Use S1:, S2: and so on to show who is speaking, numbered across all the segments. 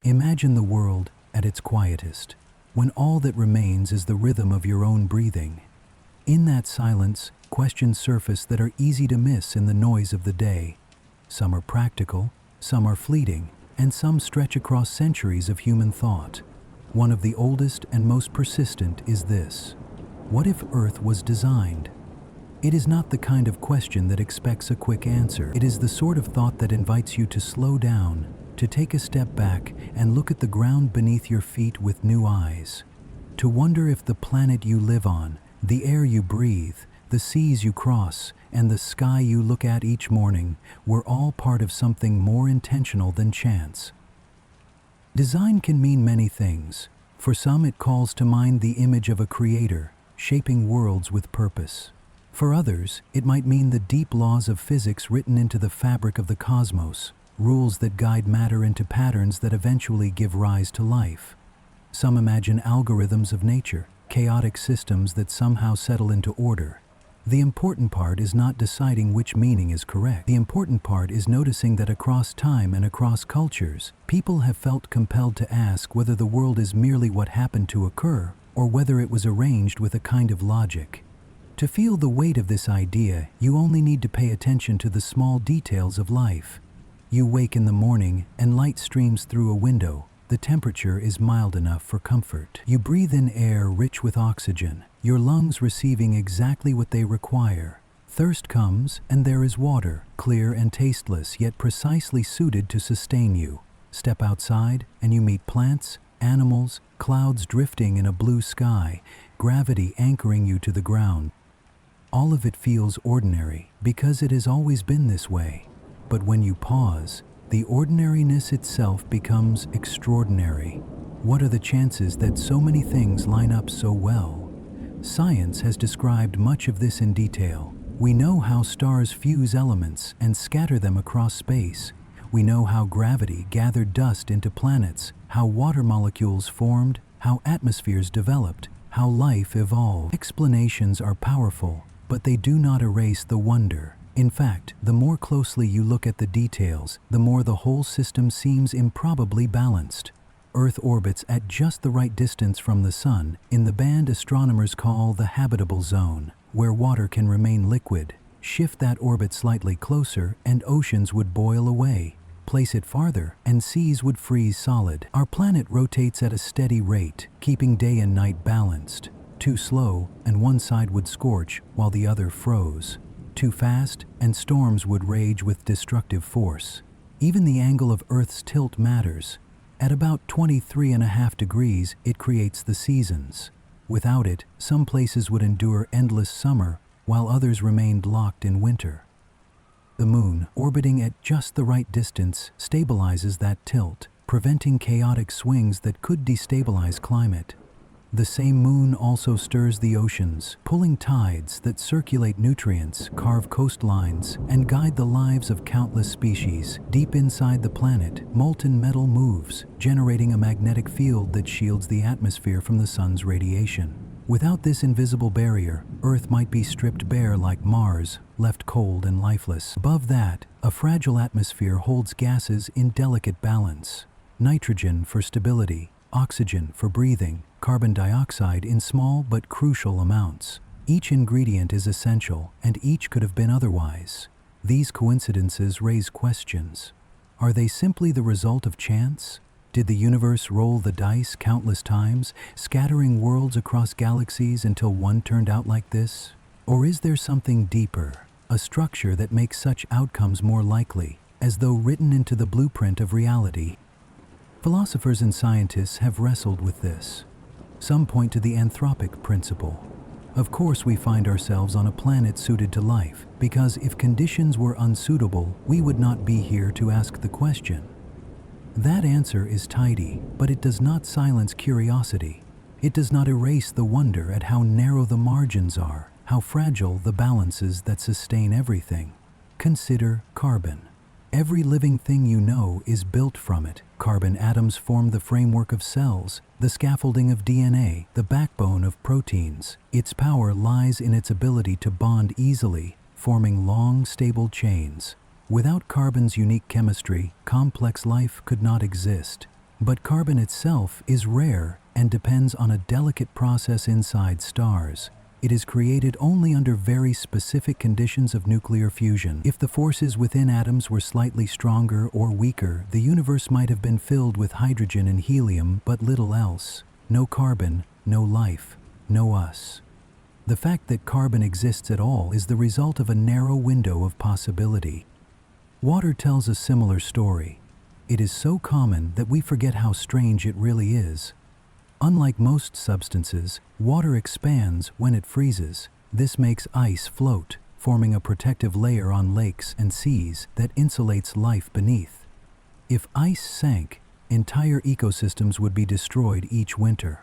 S1: Imagine the world at its quietest, when all that remains is the rhythm of your own breathing. In that silence, questions surface that are easy to miss in the noise of the day. Some are practical, some are fleeting, and some stretch across centuries of human thought. One of the oldest and most persistent is this: what if Earth was designed? It is not the kind of question that expects a quick answer. It is the sort of thought that invites you to slow down, to take a step back and look at the ground beneath your feet with new eyes. To wonder if the planet you live on, the air you breathe, the seas you cross, and the sky you look at each morning were all part of something more intentional than chance. Design can mean many things. For some, it calls to mind the image of a creator, shaping worlds with purpose. For others, it might mean the deep laws of physics written into the fabric of the cosmos, rules that guide matter into patterns that eventually give rise to life. Some imagine algorithms of nature, chaotic systems that somehow settle into order. The important part is not deciding which meaning is correct. The important part is noticing that across time and across cultures, people have felt compelled to ask whether the world is merely what happened to occur, or whether it was arranged with a kind of logic. To feel the weight of this idea, you only need to pay attention to the small details of life. You wake in the morning and light streams through a window. The temperature is mild enough for comfort. You breathe in air rich with oxygen, your lungs receiving exactly what they require. Thirst comes and there is water, clear and tasteless, yet precisely suited to sustain you. Step outside and you meet plants, animals, clouds drifting in a blue sky, gravity anchoring you to the ground. All of it feels ordinary because it has always been this way. But when you pause, the ordinariness itself becomes extraordinary. What are the chances that so many things line up so well? Science has described much of this in detail. We know how stars fuse elements and scatter them across space. We know how gravity gathered dust into planets, how water molecules formed, how atmospheres developed, how life evolved. Explanations are powerful, but they do not erase the wonder. In fact, the more closely you look at the details, the more the whole system seems improbably balanced. Earth orbits at just the right distance from the Sun, in the band astronomers call the habitable zone, where water can remain liquid. Shift that orbit slightly closer, and oceans would boil away. Place it farther, and seas would freeze solid. Our planet rotates at a steady rate, keeping day and night balanced. Too slow, and one side would scorch while the other froze. Too fast, and storms would rage with destructive force. Even the angle of Earth's tilt matters. At about 23.5 degrees, it creates the seasons. Without it, some places would endure endless summer, while others remained locked in winter. The Moon, orbiting at just the right distance, stabilizes that tilt, preventing chaotic swings that could destabilize climate. The same Moon also stirs the oceans, pulling tides that circulate nutrients, carve coastlines, and guide the lives of countless species. Deep inside the planet, molten metal moves, generating a magnetic field that shields the atmosphere from the Sun's radiation. Without this invisible barrier, Earth might be stripped bare like Mars, left cold and lifeless. Above that, a fragile atmosphere holds gases in delicate balance. Nitrogen for stability, oxygen for breathing, carbon dioxide in small but crucial amounts. Each ingredient is essential, and each could have been otherwise. These coincidences raise questions. Are they simply the result of chance? Did the universe roll the dice countless times, scattering worlds across galaxies until one turned out like this? Or is there something deeper, a structure that makes such outcomes more likely, as though written into the blueprint of reality? Philosophers and scientists have wrestled with this. Some point to the anthropic principle. Of course, we find ourselves on a planet suited to life, because if conditions were unsuitable, we would not be here to ask the question. That answer is tidy, but it does not silence curiosity. It does not erase the wonder at how narrow the margins are, how fragile the balances that sustain everything. Consider carbon. Every living thing you know is built from it. Carbon atoms form the framework of cells, the scaffolding of DNA, the backbone of proteins. Its power lies in its ability to bond easily, forming long, stable chains. Without carbon's unique chemistry, complex life could not exist. But carbon itself is rare and depends on a delicate process inside stars. It is created only under very specific conditions of nuclear fusion. If the forces within atoms were slightly stronger or weaker, the universe might have been filled with hydrogen and helium, but little else. No carbon, no life, no us. The fact that carbon exists at all is the result of a narrow window of possibility. Water tells a similar story. It is so common that we forget how strange it really is. Unlike most substances, water expands when it freezes. This makes ice float, forming a protective layer on lakes and seas that insulates life beneath. If ice sank, entire ecosystems would be destroyed each winter.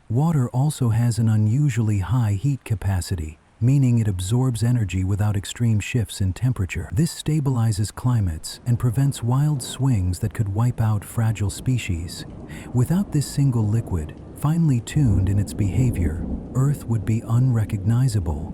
S1: Water also has an unusually high heat capacity, meaning it absorbs energy without extreme shifts in temperature. This stabilizes climates and prevents wild swings that could wipe out fragile species. Without this single liquid, finely tuned in its behavior, Earth would be unrecognizable.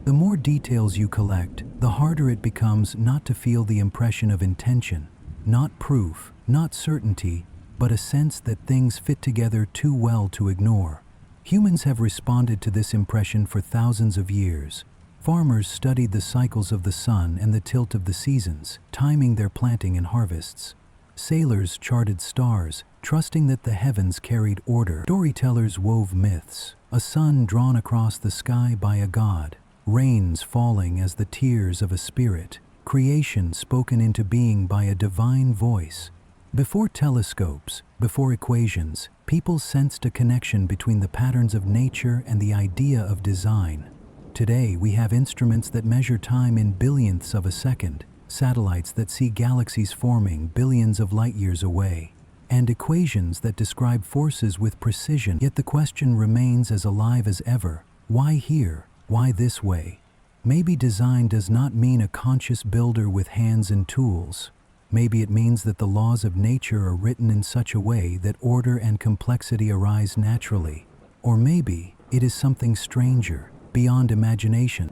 S1: The more details you collect, the harder it becomes not to feel the impression of intention, not proof, not certainty, but a sense that things fit together too well to ignore. Humans have responded to this impression for thousands of years. Farmers studied the cycles of the sun and the tilt of the seasons, timing their planting and harvests. Sailors charted stars, trusting that the heavens carried order. Storytellers wove myths, a sun drawn across the sky by a god, rains falling as the tears of a spirit, creation spoken into being by a divine voice. Before telescopes, before equations, people sensed a connection between the patterns of nature and the idea of design. Today, we have instruments that measure time in billionths of a second, satellites that see galaxies forming billions of light years away, and equations that describe forces with precision. Yet the question remains as alive as ever: why here? Why this way? Maybe design does not mean a conscious builder with hands and tools. Maybe it means that the laws of nature are written in such a way that order and complexity arise naturally. Or maybe it is something stranger, beyond imagination.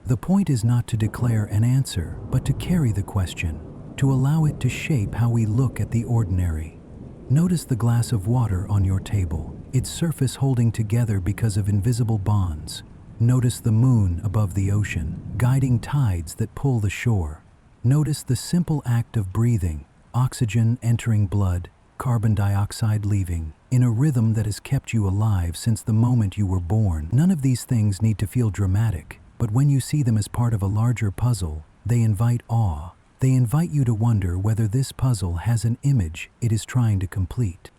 S1: The point is not to declare an answer, but to carry the question, to allow it to shape how we look at the ordinary. Notice the glass of water on your table, its surface holding together because of invisible bonds. Notice the moon above the ocean, guiding tides that pull the shore. Notice the simple act of breathing, oxygen entering blood, carbon dioxide leaving, in a rhythm that has kept you alive since the moment you were born. None of these things need to feel dramatic, but when you see them as part of a larger puzzle, they invite awe. They invite you to wonder whether this puzzle has an image it is trying to complete.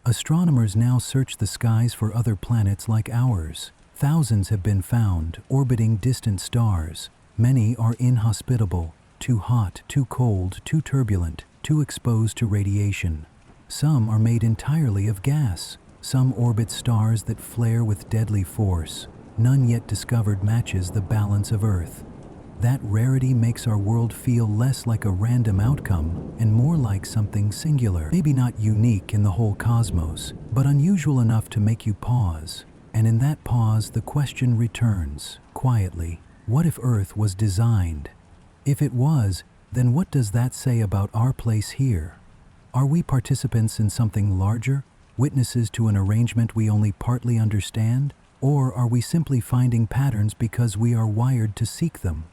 S1: Astronomers now search the skies for other planets like ours. Thousands have been found orbiting distant stars. Many are inhospitable, too hot, too cold, too turbulent, too exposed to radiation. Some are made entirely of gas. Some orbit stars that flare with deadly force. None yet discovered matches the balance of Earth. That rarity makes our world feel less like a random outcome and more like something singular. Maybe not unique in the whole cosmos, but unusual enough to make you pause. And in that pause, the question returns, quietly: what if Earth was designed? If it was, then what does that say about our place here? Are we participants in something larger, witnesses to an arrangement we only partly understand? Or are we simply finding patterns because we are wired to seek them?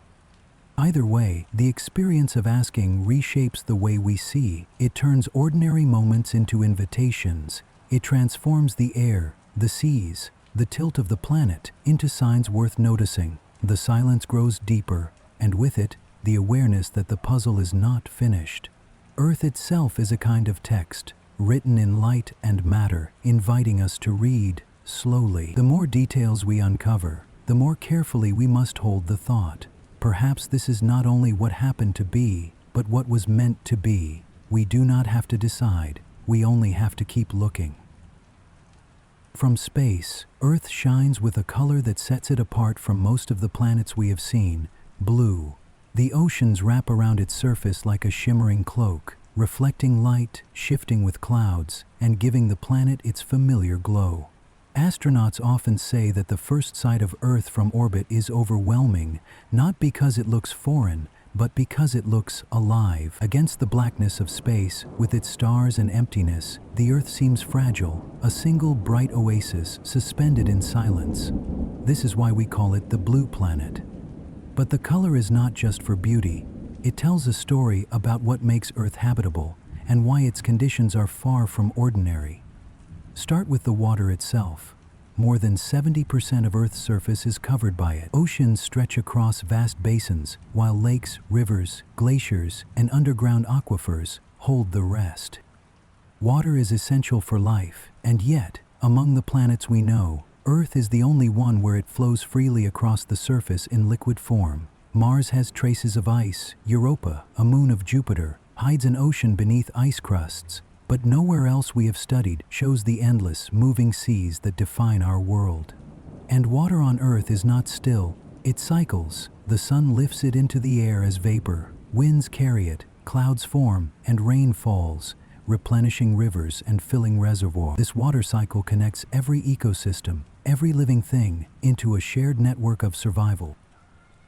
S1: Either way, the experience of asking reshapes the way we see. It turns ordinary moments into invitations. It transforms the air, the seas, the tilt of the planet into signs worth noticing. The silence grows deeper, and with it, the awareness that the puzzle is not finished. Earth itself is a kind of text, written in light and matter, inviting us to read slowly. The more details we uncover, the more carefully we must hold the thought. Perhaps this is not only what happened to be, but what was meant to be. We do not have to decide, we only have to keep looking. From space, Earth shines with a color that sets it apart from most of the planets we have seen: blue. The oceans wrap around its surface like a shimmering cloak, reflecting light, shifting with clouds, and giving the planet its familiar glow. Astronauts often say that the first sight of Earth from orbit is overwhelming, not because it looks foreign, but because it looks alive. Against the blackness of space, with its stars and emptiness, the Earth seems fragile, a single bright oasis suspended in silence. This is why we call it the blue planet. But the color is not just for beauty. It tells a story about what makes Earth habitable and why its conditions are far from ordinary. Start with the water itself. More than 70% of Earth's surface is covered by it. Oceans stretch across vast basins, while lakes, rivers, glaciers, and underground aquifers hold the rest. Water is essential for life, and yet, among the planets we know, Earth is the only one where it flows freely across the surface in liquid form. Mars has traces of ice. Europa, a moon of Jupiter, hides an ocean beneath ice crusts. But nowhere else we have studied shows the endless, moving seas that define our world. And water on Earth is not still. It cycles. The sun lifts it into the air as vapor. Winds carry it, clouds form, and rain falls, replenishing rivers and filling reservoirs. This water cycle connects every ecosystem, every living thing, into a shared network of survival.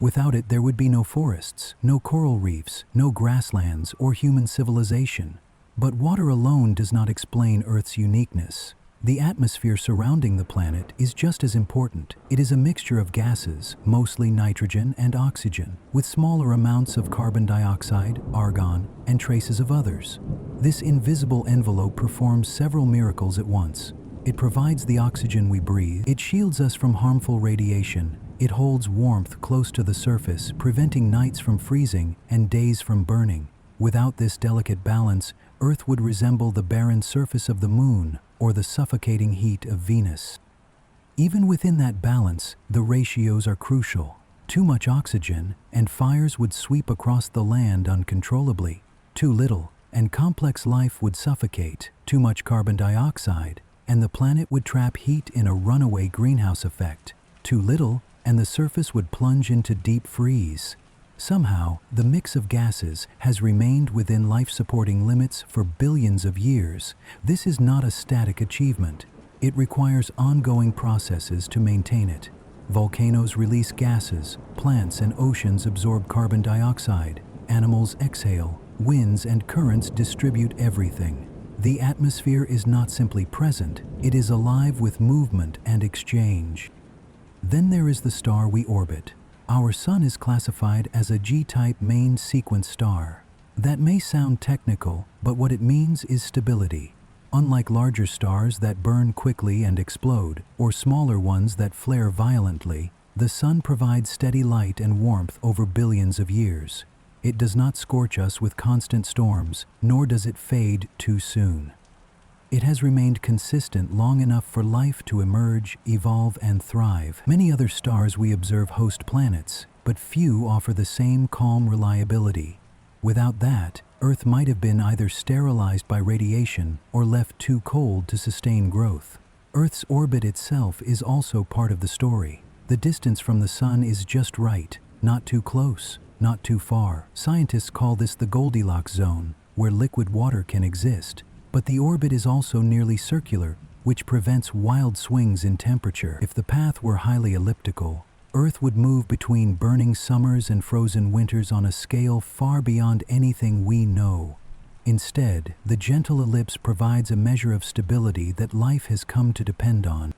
S1: Without it, there would be no forests, no coral reefs, no grasslands, or human civilization. But water alone does not explain Earth's uniqueness. The atmosphere surrounding the planet is just as important. It is a mixture of gases, mostly nitrogen and oxygen, with smaller amounts of carbon dioxide, argon, and traces of others. This invisible envelope performs several miracles at once. It provides the oxygen we breathe. It shields us from harmful radiation. It holds warmth close to the surface, preventing nights from freezing and days from burning. Without this delicate balance, Earth would resemble the barren surface of the Moon or the suffocating heat of Venus. Even within that balance, the ratios are crucial. Too much oxygen, and fires would sweep across the land uncontrollably. Too little, and complex life would suffocate. Too much carbon dioxide, and the planet would trap heat in a runaway greenhouse effect. Too little, and the surface would plunge into deep freeze. Somehow, the mix of gases has remained within life-supporting limits for billions of years. This is not a static achievement. It requires ongoing processes to maintain it. Volcanoes release gases, plants and oceans absorb carbon dioxide, animals exhale, winds and currents distribute everything. The atmosphere is not simply present, it is alive with movement and exchange. Then there is the star we orbit. Our Sun is classified as a G-type main sequence star. That may sound technical, but what it means is stability. Unlike larger stars that burn quickly and explode, or smaller ones that flare violently, the Sun provides steady light and warmth over billions of years. It does not scorch us with constant storms, nor does it fade too soon. It has remained consistent long enough for life to emerge, evolve, and thrive. Many other stars we observe host planets, but few offer the same calm reliability. Without that, Earth might have been either sterilized by radiation or left too cold to sustain growth. Earth's orbit itself is also part of the story. The distance from the Sun is just right, not too close, not too far. Scientists call this the Goldilocks zone, where liquid water can exist. But the orbit is also nearly circular, which prevents wild swings in temperature. If the path were highly elliptical, Earth would move between burning summers and frozen winters on a scale far beyond anything we know. Instead, the gentle ellipse provides a measure of stability that life has come to depend on.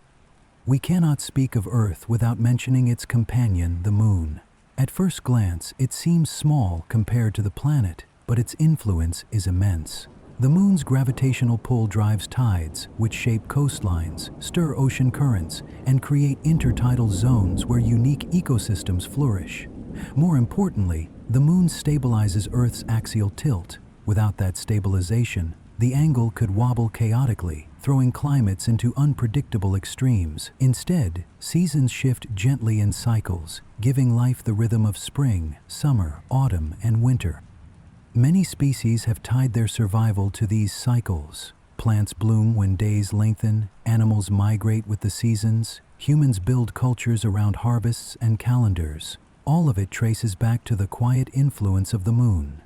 S1: We cannot speak of Earth without mentioning its companion, the Moon. At first glance, it seems small compared to the planet, but its influence is immense. The Moon's gravitational pull drives tides, which shape coastlines, stir ocean currents, and create intertidal zones where unique ecosystems flourish. More importantly, the Moon stabilizes Earth's axial tilt. Without that stabilization, the angle could wobble chaotically, throwing climates into unpredictable extremes. Instead, seasons shift gently in cycles, giving life the rhythm of spring, summer, autumn, and winter. Many species have tied their survival to these cycles. Plants bloom when days lengthen, animals migrate with the seasons, humans build cultures around harvests and calendars. All of it traces back to the quiet influence of the Moon.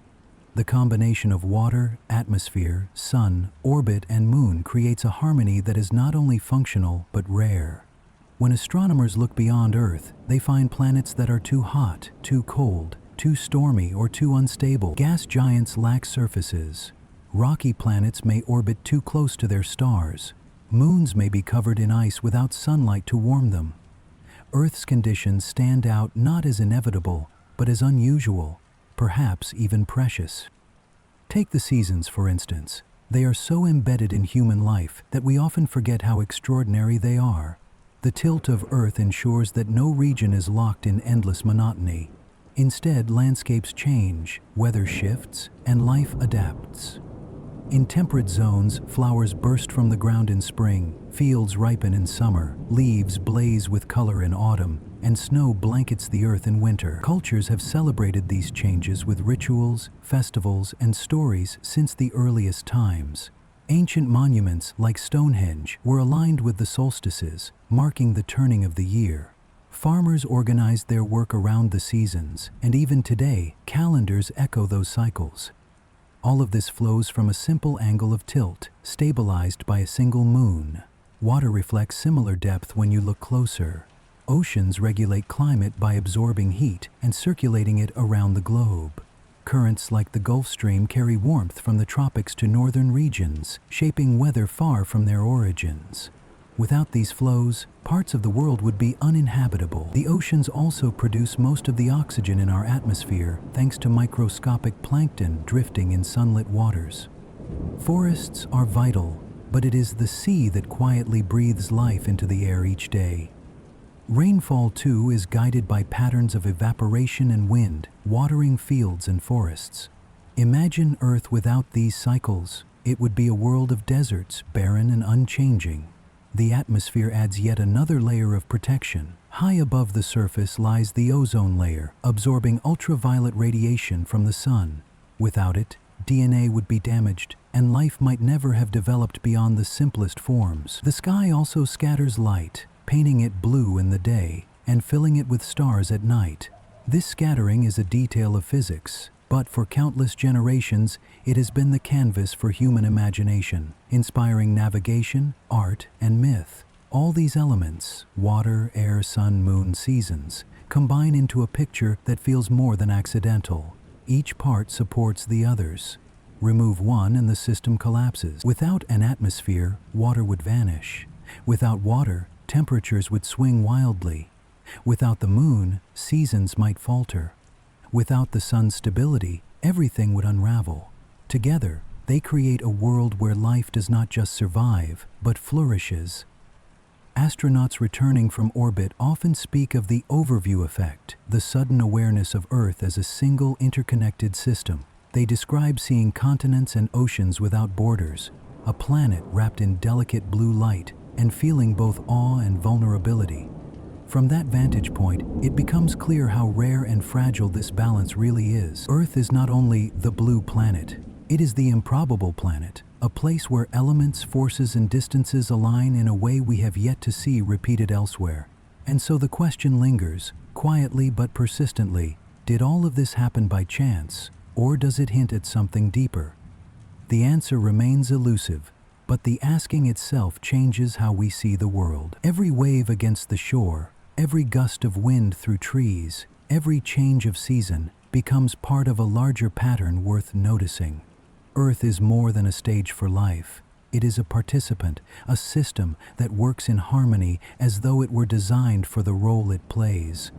S1: The combination of water, atmosphere, sun, orbit, and moon creates a harmony that is not only functional but rare. When astronomers look beyond Earth, they find planets that are too hot, too cold, too stormy, or too unstable. Gas giants lack surfaces. Rocky planets may orbit too close to their stars. Moons may be covered in ice without sunlight to warm them. Earth's conditions stand out not as inevitable, but as unusual, perhaps even precious. Take the seasons, for instance. They are so embedded in human life that we often forget how extraordinary they are. The tilt of Earth ensures that no region is locked in endless monotony. Instead, landscapes change, weather shifts, and life adapts. In temperate zones, flowers burst from the ground in spring, fields ripen in summer, leaves blaze with color in autumn, and snow blankets the earth in winter. Cultures have celebrated these changes with rituals, festivals, and stories since the earliest times. Ancient monuments like Stonehenge were aligned with the solstices, marking the turning of the year. Farmers organized their work around the seasons, and even today, calendars echo those cycles. All of this flows from a simple angle of tilt, stabilized by a single moon. Water reflects similar depth when you look closer. Oceans regulate climate by absorbing heat and circulating it around the globe. Currents like the Gulf Stream carry warmth from the tropics to northern regions, shaping weather far from their origins. Without these flows, parts of the world would be uninhabitable. The oceans also produce most of the oxygen in our atmosphere, thanks to microscopic plankton drifting in sunlit waters. Forests are vital, but it is the sea that quietly breathes life into the air each day. Rainfall, too, is guided by patterns of evaporation and wind, watering fields and forests. Imagine Earth without these cycles. It would be a world of deserts, barren and unchanging. The atmosphere adds yet another layer of protection. High above the surface lies the ozone layer, absorbing ultraviolet radiation from the sun. Without it, DNA would be damaged, and life might never have developed beyond the simplest forms. The sky also scatters light, painting it blue in the day and filling it with stars at night. This scattering is a detail of physics, but for countless generations, it has been the canvas for human imagination, inspiring navigation, art, and myth. All these elements, water, air, sun, moon, seasons, combine into a picture that feels more than accidental. Each part supports the others. Remove one and the system collapses. Without an atmosphere, water would vanish. Without water, temperatures would swing wildly. Without the moon, seasons might falter. Without the sun's stability, everything would unravel. Together, they create a world where life does not just survive, but flourishes. Astronauts returning from orbit often speak of the overview effect, the sudden awareness of Earth as a single interconnected system. They describe seeing continents and oceans without borders, a planet wrapped in delicate blue light, and feeling both awe and vulnerability. From that vantage point, it becomes clear how rare and fragile this balance really is. Earth is not only the blue planet, it is the improbable planet, a place where elements, forces, and distances align in a way we have yet to see repeated elsewhere. And so the question lingers, quietly but persistently, did all of this happen by chance, or does it hint at something deeper? The answer remains elusive, but the asking itself changes how we see the world. Every wave against the shore, every gust of wind through trees, every change of season becomes part of a larger pattern worth noticing. Earth is more than a stage for life. It is a participant, a system that works in harmony as though it were designed for the role it plays.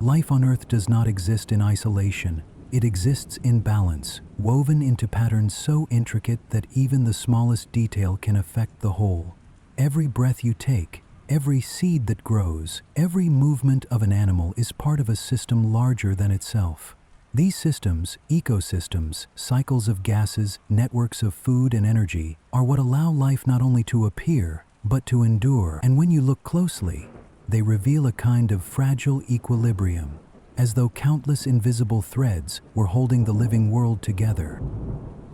S1: Life on Earth does not exist in isolation. It exists in balance, woven into patterns so intricate that even the smallest detail can affect the whole. Every breath you take, every seed that grows, every movement of an animal is part of a system larger than itself. These systems, ecosystems, cycles of gases, networks of food and energy, are what allow life not only to appear, but to endure. And when you look closely, they reveal a kind of fragile equilibrium, as though countless invisible threads were holding the living world together.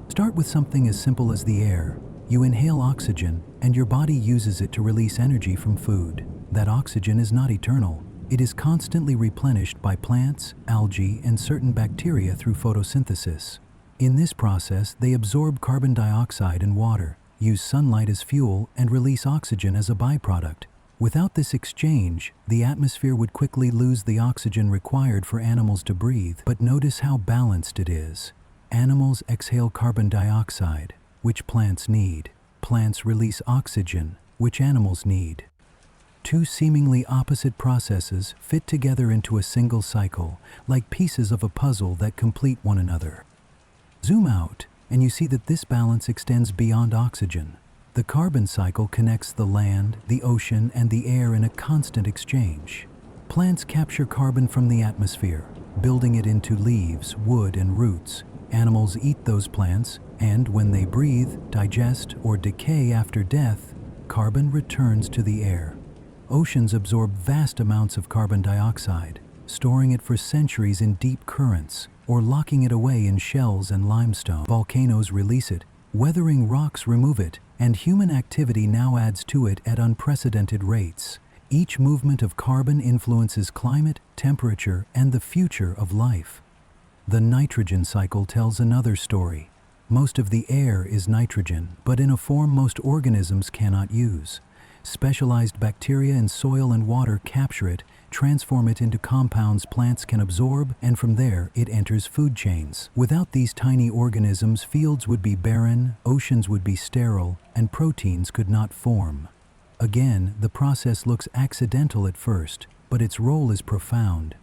S1: Start with something as simple as the air. You inhale oxygen, and your body uses it to release energy from food. That oxygen is not eternal. It is constantly replenished by plants, algae, and certain bacteria through photosynthesis. In this process, they absorb carbon dioxide and water, use sunlight as fuel, and release oxygen as a byproduct. Without this exchange, the atmosphere would quickly lose the oxygen required for animals to breathe. But notice how balanced it is. Animals exhale carbon dioxide, which plants need. Plants release oxygen, which animals need. Two seemingly opposite processes fit together into a single cycle, like pieces of a puzzle that complete one another. Zoom out, and you see that this balance extends beyond oxygen. The carbon cycle connects the land, the ocean, and the air in a constant exchange. Plants capture carbon from the atmosphere, building it into leaves, wood, and roots. Animals eat those plants, and when they breathe, digest, or decay after death, carbon returns to the air. Oceans absorb vast amounts of carbon dioxide, storing it for centuries in deep currents, or locking it away in shells and limestone. Volcanoes release it, weathering rocks remove it, and human activity now adds to it at unprecedented rates. Each movement of carbon influences climate, temperature, and the future of life. The nitrogen cycle tells another story. Most of the air is nitrogen, but in a form most organisms cannot use. Specialized bacteria in soil and water capture it, transform it into compounds plants can absorb, and from there it enters food chains. Without these tiny organisms, fields would be barren, oceans would be sterile, and proteins could not form. Again, the process looks accidental at first, but its role is profound.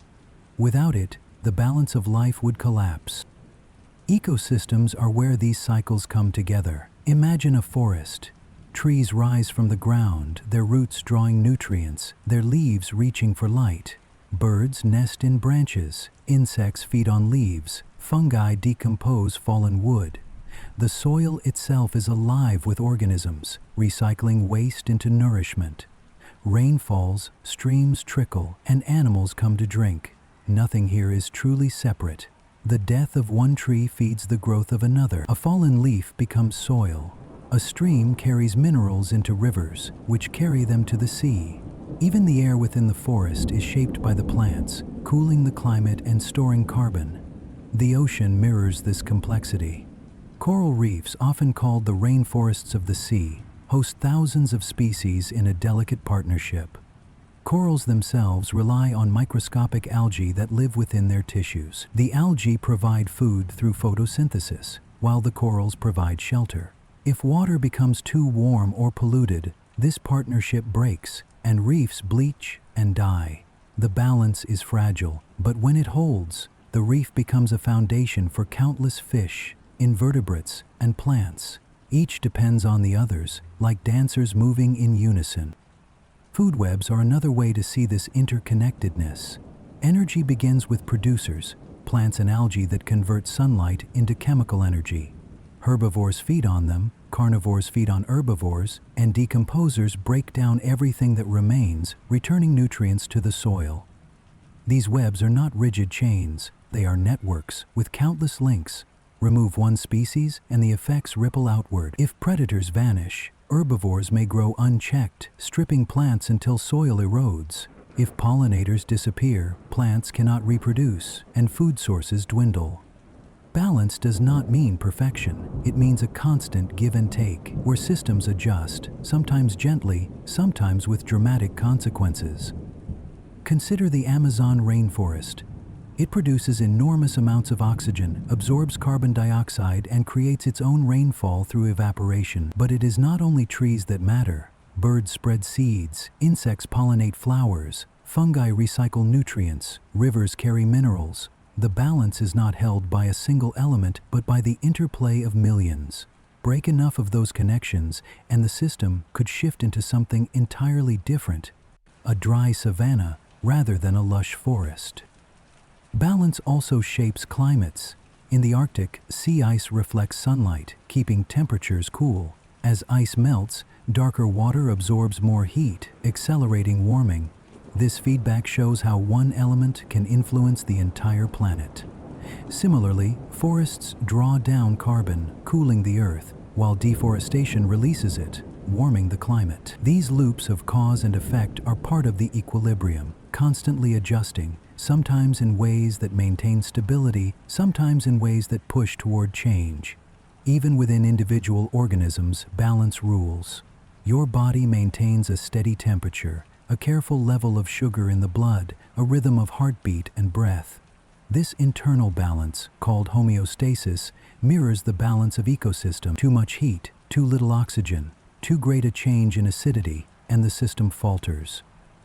S1: Without it, the balance of life would collapse. Ecosystems are where these cycles come together. Imagine a forest. Trees rise from the ground, their roots drawing nutrients, their leaves reaching for light. Birds nest in branches, insects feed on leaves, fungi decompose fallen wood. The soil itself is alive with organisms, recycling waste into nourishment. Rain falls, streams trickle, and animals come to drink. Nothing here is truly separate. The death of one tree feeds the growth of another. A fallen leaf becomes soil. A stream carries minerals into rivers, which carry them to the sea. Even the air within the forest is shaped by the plants, cooling the climate and storing carbon. The ocean mirrors this complexity. Coral reefs, often called the rainforests of the sea, host thousands of species in a delicate partnership. Corals themselves rely on microscopic algae that live within their tissues. The algae provide food through photosynthesis, while the corals provide shelter. If water becomes too warm or polluted, this partnership breaks, and reefs bleach and die. The balance is fragile, but when it holds, the reef becomes a foundation for countless fish, invertebrates, and plants. Each depends on the others, like dancers moving in unison. Food webs are another way to see this interconnectedness. Energy begins with producers, plants and algae that convert sunlight into chemical energy. Herbivores feed on them, carnivores feed on herbivores, and decomposers break down everything that remains, returning nutrients to the soil. These webs are not rigid chains, they are networks with countless links. Remove one species and the effects ripple outward. If predators vanish, herbivores may grow unchecked, stripping plants until soil erodes. If pollinators disappear, plants cannot reproduce, and food sources dwindle. Balance does not mean perfection. It means a constant give and take, where systems adjust, sometimes gently, sometimes with dramatic consequences. Consider the Amazon rainforest. It produces enormous amounts of oxygen, absorbs carbon dioxide, and creates its own rainfall through evaporation. But it is not only trees that matter. Birds spread seeds, insects pollinate flowers, fungi recycle nutrients, rivers carry minerals. The balance is not held by a single element, but by the interplay of millions. Break enough of those connections, and the system could shift into something entirely different, a dry savanna rather than a lush forest. Balance also shapes climates. In the Arctic, sea ice reflects sunlight, keeping temperatures cool. As ice melts, darker water absorbs more heat, accelerating warming. This feedback shows how one element can influence the entire planet. Similarly, forests draw down carbon, cooling the earth, while deforestation releases it, warming the climate. These loops of cause and effect are part of the equilibrium, constantly adjusting, sometimes in ways that maintain stability, sometimes in ways that push toward change. Even within individual organisms, balance rules. Your body maintains a steady temperature, a careful level of sugar in the blood, a rhythm of heartbeat and breath. This internal balance, called homeostasis, mirrors the balance of ecosystem. Too much heat, too little oxygen, too great a change in acidity, and the system falters.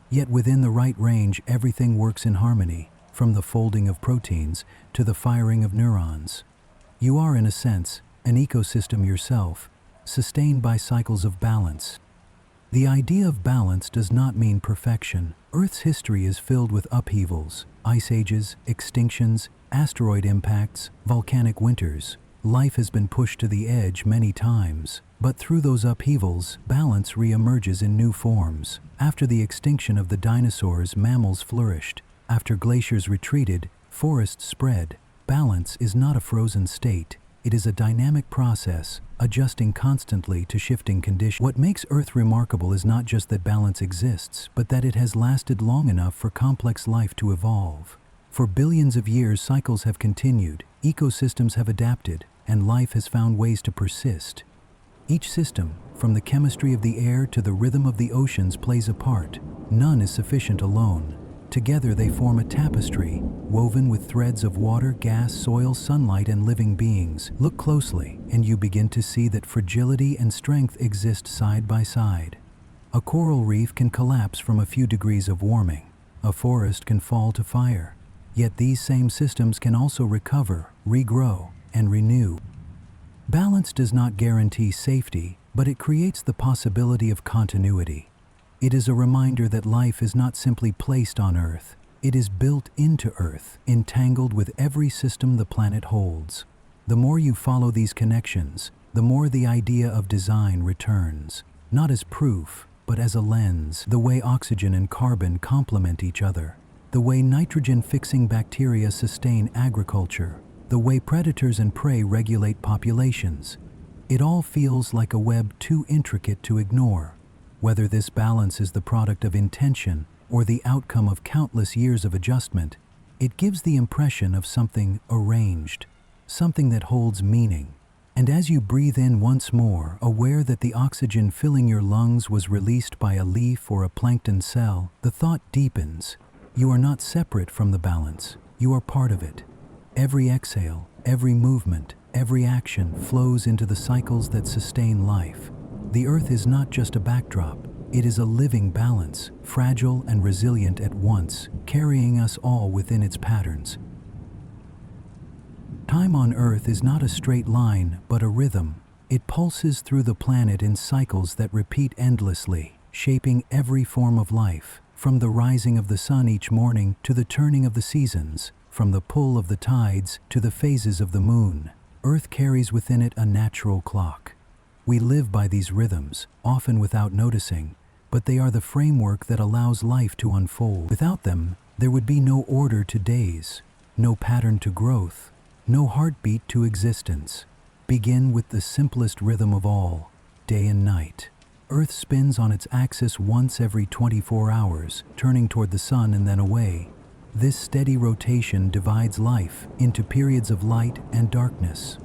S1: Yet within the right range, everything works in harmony, from the folding of proteins to the firing of neurons. You are, in a sense, an ecosystem yourself, sustained by cycles of balance. The idea of balance does not mean perfection. Earth's history is filled with upheavals, ice ages, extinctions, asteroid impacts, volcanic winters. Life has been pushed to the edge many times, but through those upheavals, balance re-emerges in new forms. After the extinction of the dinosaurs, mammals flourished. After glaciers retreated, forests spread. Balance is not a frozen state. It is a dynamic process, adjusting constantly to shifting conditions. What makes Earth remarkable is not just that balance exists, but that it has lasted long enough for complex life to evolve. For billions of years, cycles have continued, ecosystems have adapted, and life has found ways to persist. Each system, from the chemistry of the air to the rhythm of the oceans, plays a part. None is sufficient alone. Together they form a tapestry, woven with threads of water, gas, soil, sunlight, and living beings. Look closely, and you begin to see that fragility and strength exist side by side. A coral reef can collapse from a few degrees of warming. A forest can fall to fire. Yet these same systems can also recover, regrow, and renew. Balance does not guarantee safety, but it creates the possibility of continuity. It is a reminder that life is not simply placed on Earth. It is built into Earth, entangled with every system the planet holds. The more you follow these connections, the more the idea of design returns, not as proof, but as a lens. The way oxygen and carbon complement each other, the way nitrogen-fixing bacteria sustain agriculture, the way predators and prey regulate populations. It all feels like a web too intricate to ignore. Whether this balance is the product of intention or the outcome of countless years of adjustment, it gives the impression of something arranged, something that holds meaning. And as you breathe in once more, aware that the oxygen filling your lungs was released by a leaf or a plankton cell, the thought deepens. You are not separate from the balance. You are part of it. Every exhale, every movement, every action flows into the cycles that sustain life. The Earth is not just a backdrop. It is a living balance, fragile and resilient at once, carrying us all within its patterns. Time on Earth is not a straight line, but a rhythm. It pulses through the planet in cycles that repeat endlessly, shaping every form of life, from the rising of the sun each morning to the turning of the seasons, from the pull of the tides to the phases of the moon. Earth carries within it a natural clock. We live by these rhythms, often without noticing, but they are the framework that allows life to unfold. Without them, there would be no order to days, no pattern to growth, no heartbeat to existence. Begin with the simplest rhythm of all, day and night. Earth spins on its axis once every 24 hours, turning toward the sun and then away. This steady rotation divides life into periods of light and darkness.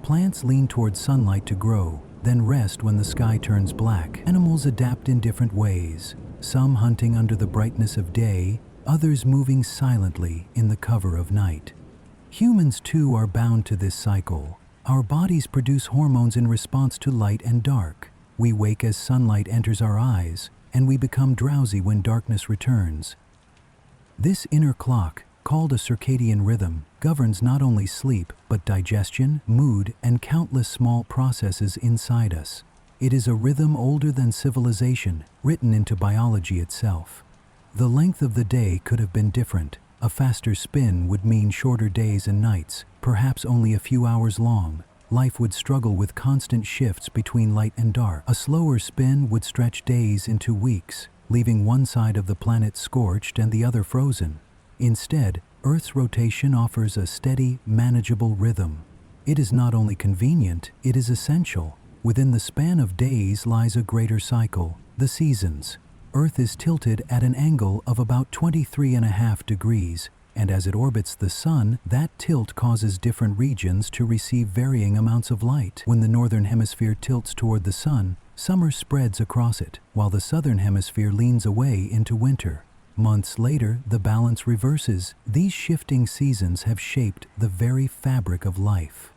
S1: Plants lean toward sunlight to grow, then rest when the sky turns black. Animals adapt in different ways, some hunting under the brightness of day, others moving silently in the cover of night. Humans too are bound to this cycle. Our bodies produce hormones in response to light and dark. We wake as sunlight enters our eyes, and we become drowsy when darkness returns. This inner clock, called a circadian rhythm, governs not only sleep, but digestion, mood, and countless small processes inside us. It is a rhythm older than civilization, written into biology itself. The length of the day could have been different. A faster spin would mean shorter days and nights, perhaps only a few hours long. Life would struggle with constant shifts between light and dark. A slower spin would stretch days into weeks, leaving one side of the planet scorched and the other frozen. Instead, Earth's rotation offers a steady, manageable rhythm. It is not only convenient, it is essential. Within the span of days lies a greater cycle, the seasons. Earth is tilted at an angle of about 23.5 degrees, and as it orbits the sun, that tilt causes different regions to receive varying amounts of light. When the northern hemisphere tilts toward the sun, Summer spreads across it, while the southern hemisphere leans away into winter. Months later, the balance reverses. These shifting seasons have shaped the very fabric of life.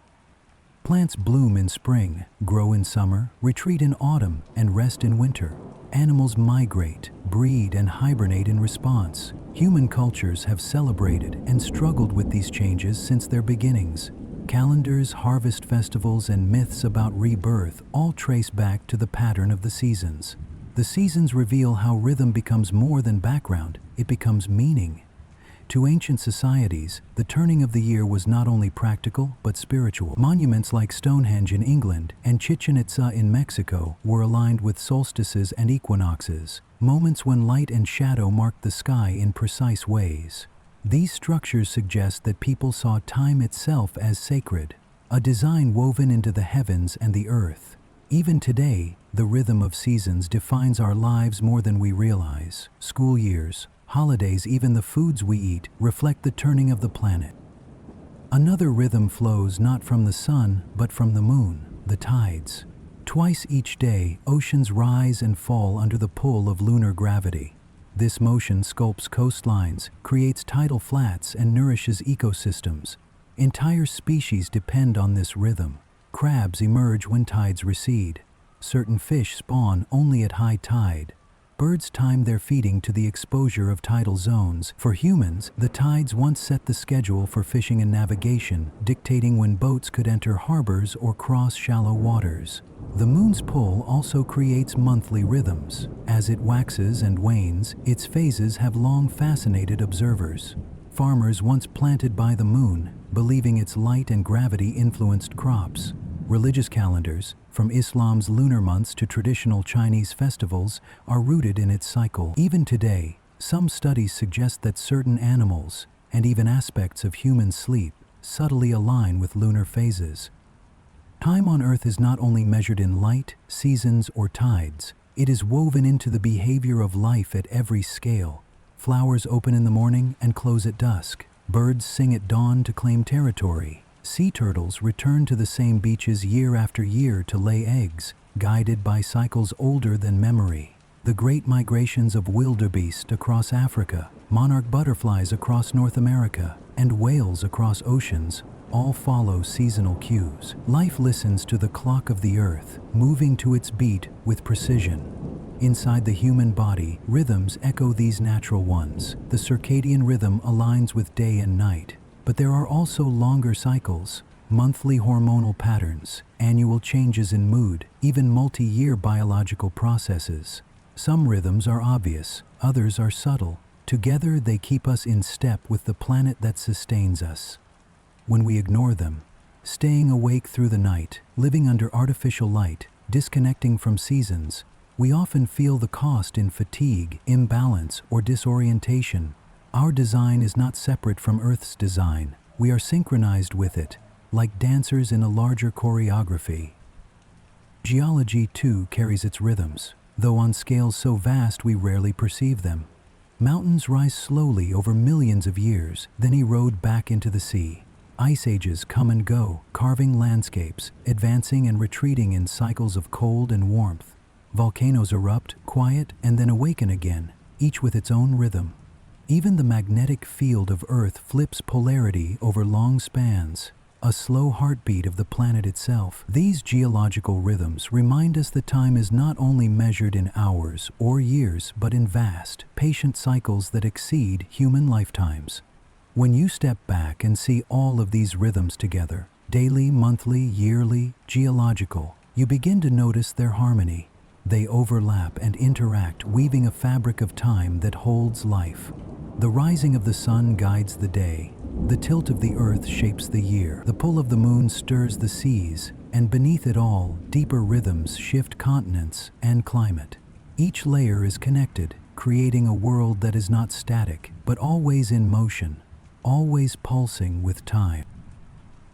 S1: Plants bloom in spring, grow in summer, retreat in autumn, and rest in winter. Animals migrate, breed, and hibernate in response. Human cultures have celebrated and struggled with these changes since their beginnings. Calendars, harvest festivals, and myths about rebirth all trace back to the pattern of the seasons. The seasons reveal how rhythm becomes more than background, it becomes meaning. To ancient societies, the turning of the year was not only practical but spiritual. Monuments like Stonehenge in England and Chichen Itza in Mexico were aligned with solstices and equinoxes, moments when light and shadow marked the sky in precise ways. These structures suggest that people saw time itself as sacred, a design woven into the heavens and the earth. Even today, the rhythm of seasons defines our lives more than we realize. School years, holidays, even the foods we eat reflect the turning of the planet. Another rhythm flows not from the sun, but from the moon, the tides. Twice each day, oceans rise and fall under the pull of lunar gravity. This motion sculpts coastlines, creates tidal flats, and nourishes ecosystems. Entire species depend on this rhythm. Crabs emerge when tides recede. Certain fish spawn only at high tide. Birds time their feeding to the exposure of tidal zones. For humans, the tides once set the schedule for fishing and navigation, dictating when boats could enter harbors or cross shallow waters. The moon's pull also creates monthly rhythms. As it waxes and wanes, its phases have long fascinated observers. Farmers once planted by the moon, believing its light and gravity influenced crops. Religious calendars, from Islam's lunar months to traditional Chinese festivals, are rooted in its cycle. Even today, some studies suggest that certain animals, and even aspects of human sleep, subtly align with lunar phases. Time on Earth is not only measured in light, seasons, or tides, it is woven into the behavior of life at every scale. Flowers open in the morning and close at dusk. Birds sing at dawn to claim territory. Sea turtles return to the same beaches year after year to lay eggs, guided by cycles older than memory. The great migrations of wildebeest across Africa, monarch butterflies across North America, and whales across oceans all follow seasonal cues. Life listens to the clock of the earth, moving to its beat with precision. Inside the human body, rhythms echo these natural ones. The circadian rhythm aligns with day and night. But there are also longer cycles, monthly hormonal patterns, annual changes in mood, even multi-year biological processes. Some rhythms are obvious, others are subtle. Together they keep us in step with the planet that sustains us. When we ignore them, staying awake through the night, living under artificial light, disconnecting from seasons, we often feel the cost in fatigue, imbalance, or disorientation. Our design is not separate from Earth's design. We are synchronized with it, like dancers in a larger choreography. Geology, too, carries its rhythms, though on scales so vast we rarely perceive them. Mountains rise slowly over millions of years, then erode back into the sea. Ice ages come and go, carving landscapes, advancing and retreating in cycles of cold and warmth. Volcanoes erupt, quiet, and then awaken again, each with its own rhythm. Even the magnetic field of Earth flips polarity over long spans, a slow heartbeat of the planet itself. These geological rhythms remind us that time is not only measured in hours or years, but in vast, patient cycles that exceed human lifetimes. When you step back and see all of these rhythms together, daily, monthly, yearly, geological, you begin to notice their harmony. They overlap and interact, weaving a fabric of time that holds life. The rising of the sun guides the day. The tilt of the earth shapes the year. The pull of the moon stirs the seas, and beneath it all, deeper rhythms shift continents and climate. Each layer is connected, creating a world that is not static, but always in motion, always pulsing with time.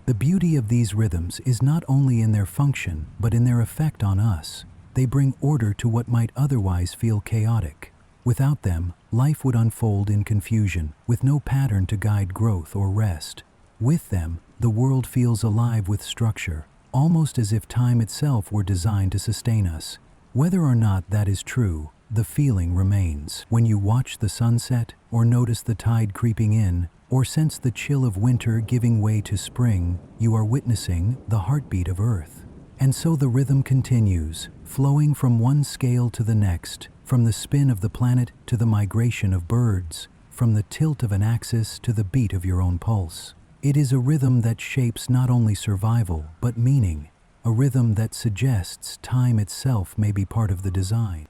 S1: The beauty of these rhythms is not only in their function, but in their effect on us. They bring order to what might otherwise feel chaotic. Without them, life would unfold in confusion, with no pattern to guide growth or rest. With them, the world feels alive with structure, almost as if time itself were designed to sustain us. Whether or not that is true, the feeling remains. When you watch the sunset, or notice the tide creeping in, or sense the chill of winter giving way to spring, you are witnessing the heartbeat of Earth. And so the rhythm continues, flowing from one scale to the next, from the spin of the planet to the migration of birds, from the tilt of an axis to the beat of your own pulse. It is a rhythm that shapes not only survival, but meaning, a rhythm that suggests time itself may be part of the design.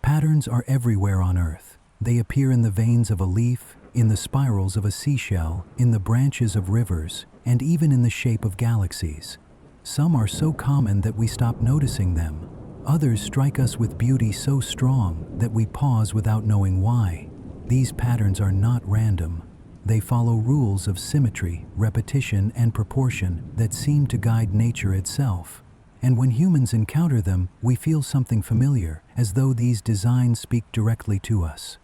S1: Patterns are everywhere on Earth. They appear in the veins of a leaf, in the spirals of a seashell, in the branches of rivers, and even in the shape of galaxies. Some are so common that we stop noticing them. Others strike us with beauty so strong that we pause without knowing why. These patterns are not random. They follow rules of symmetry, repetition, and proportion that seem to guide nature itself. And when humans encounter them, we feel something familiar, as though these designs speak directly to us.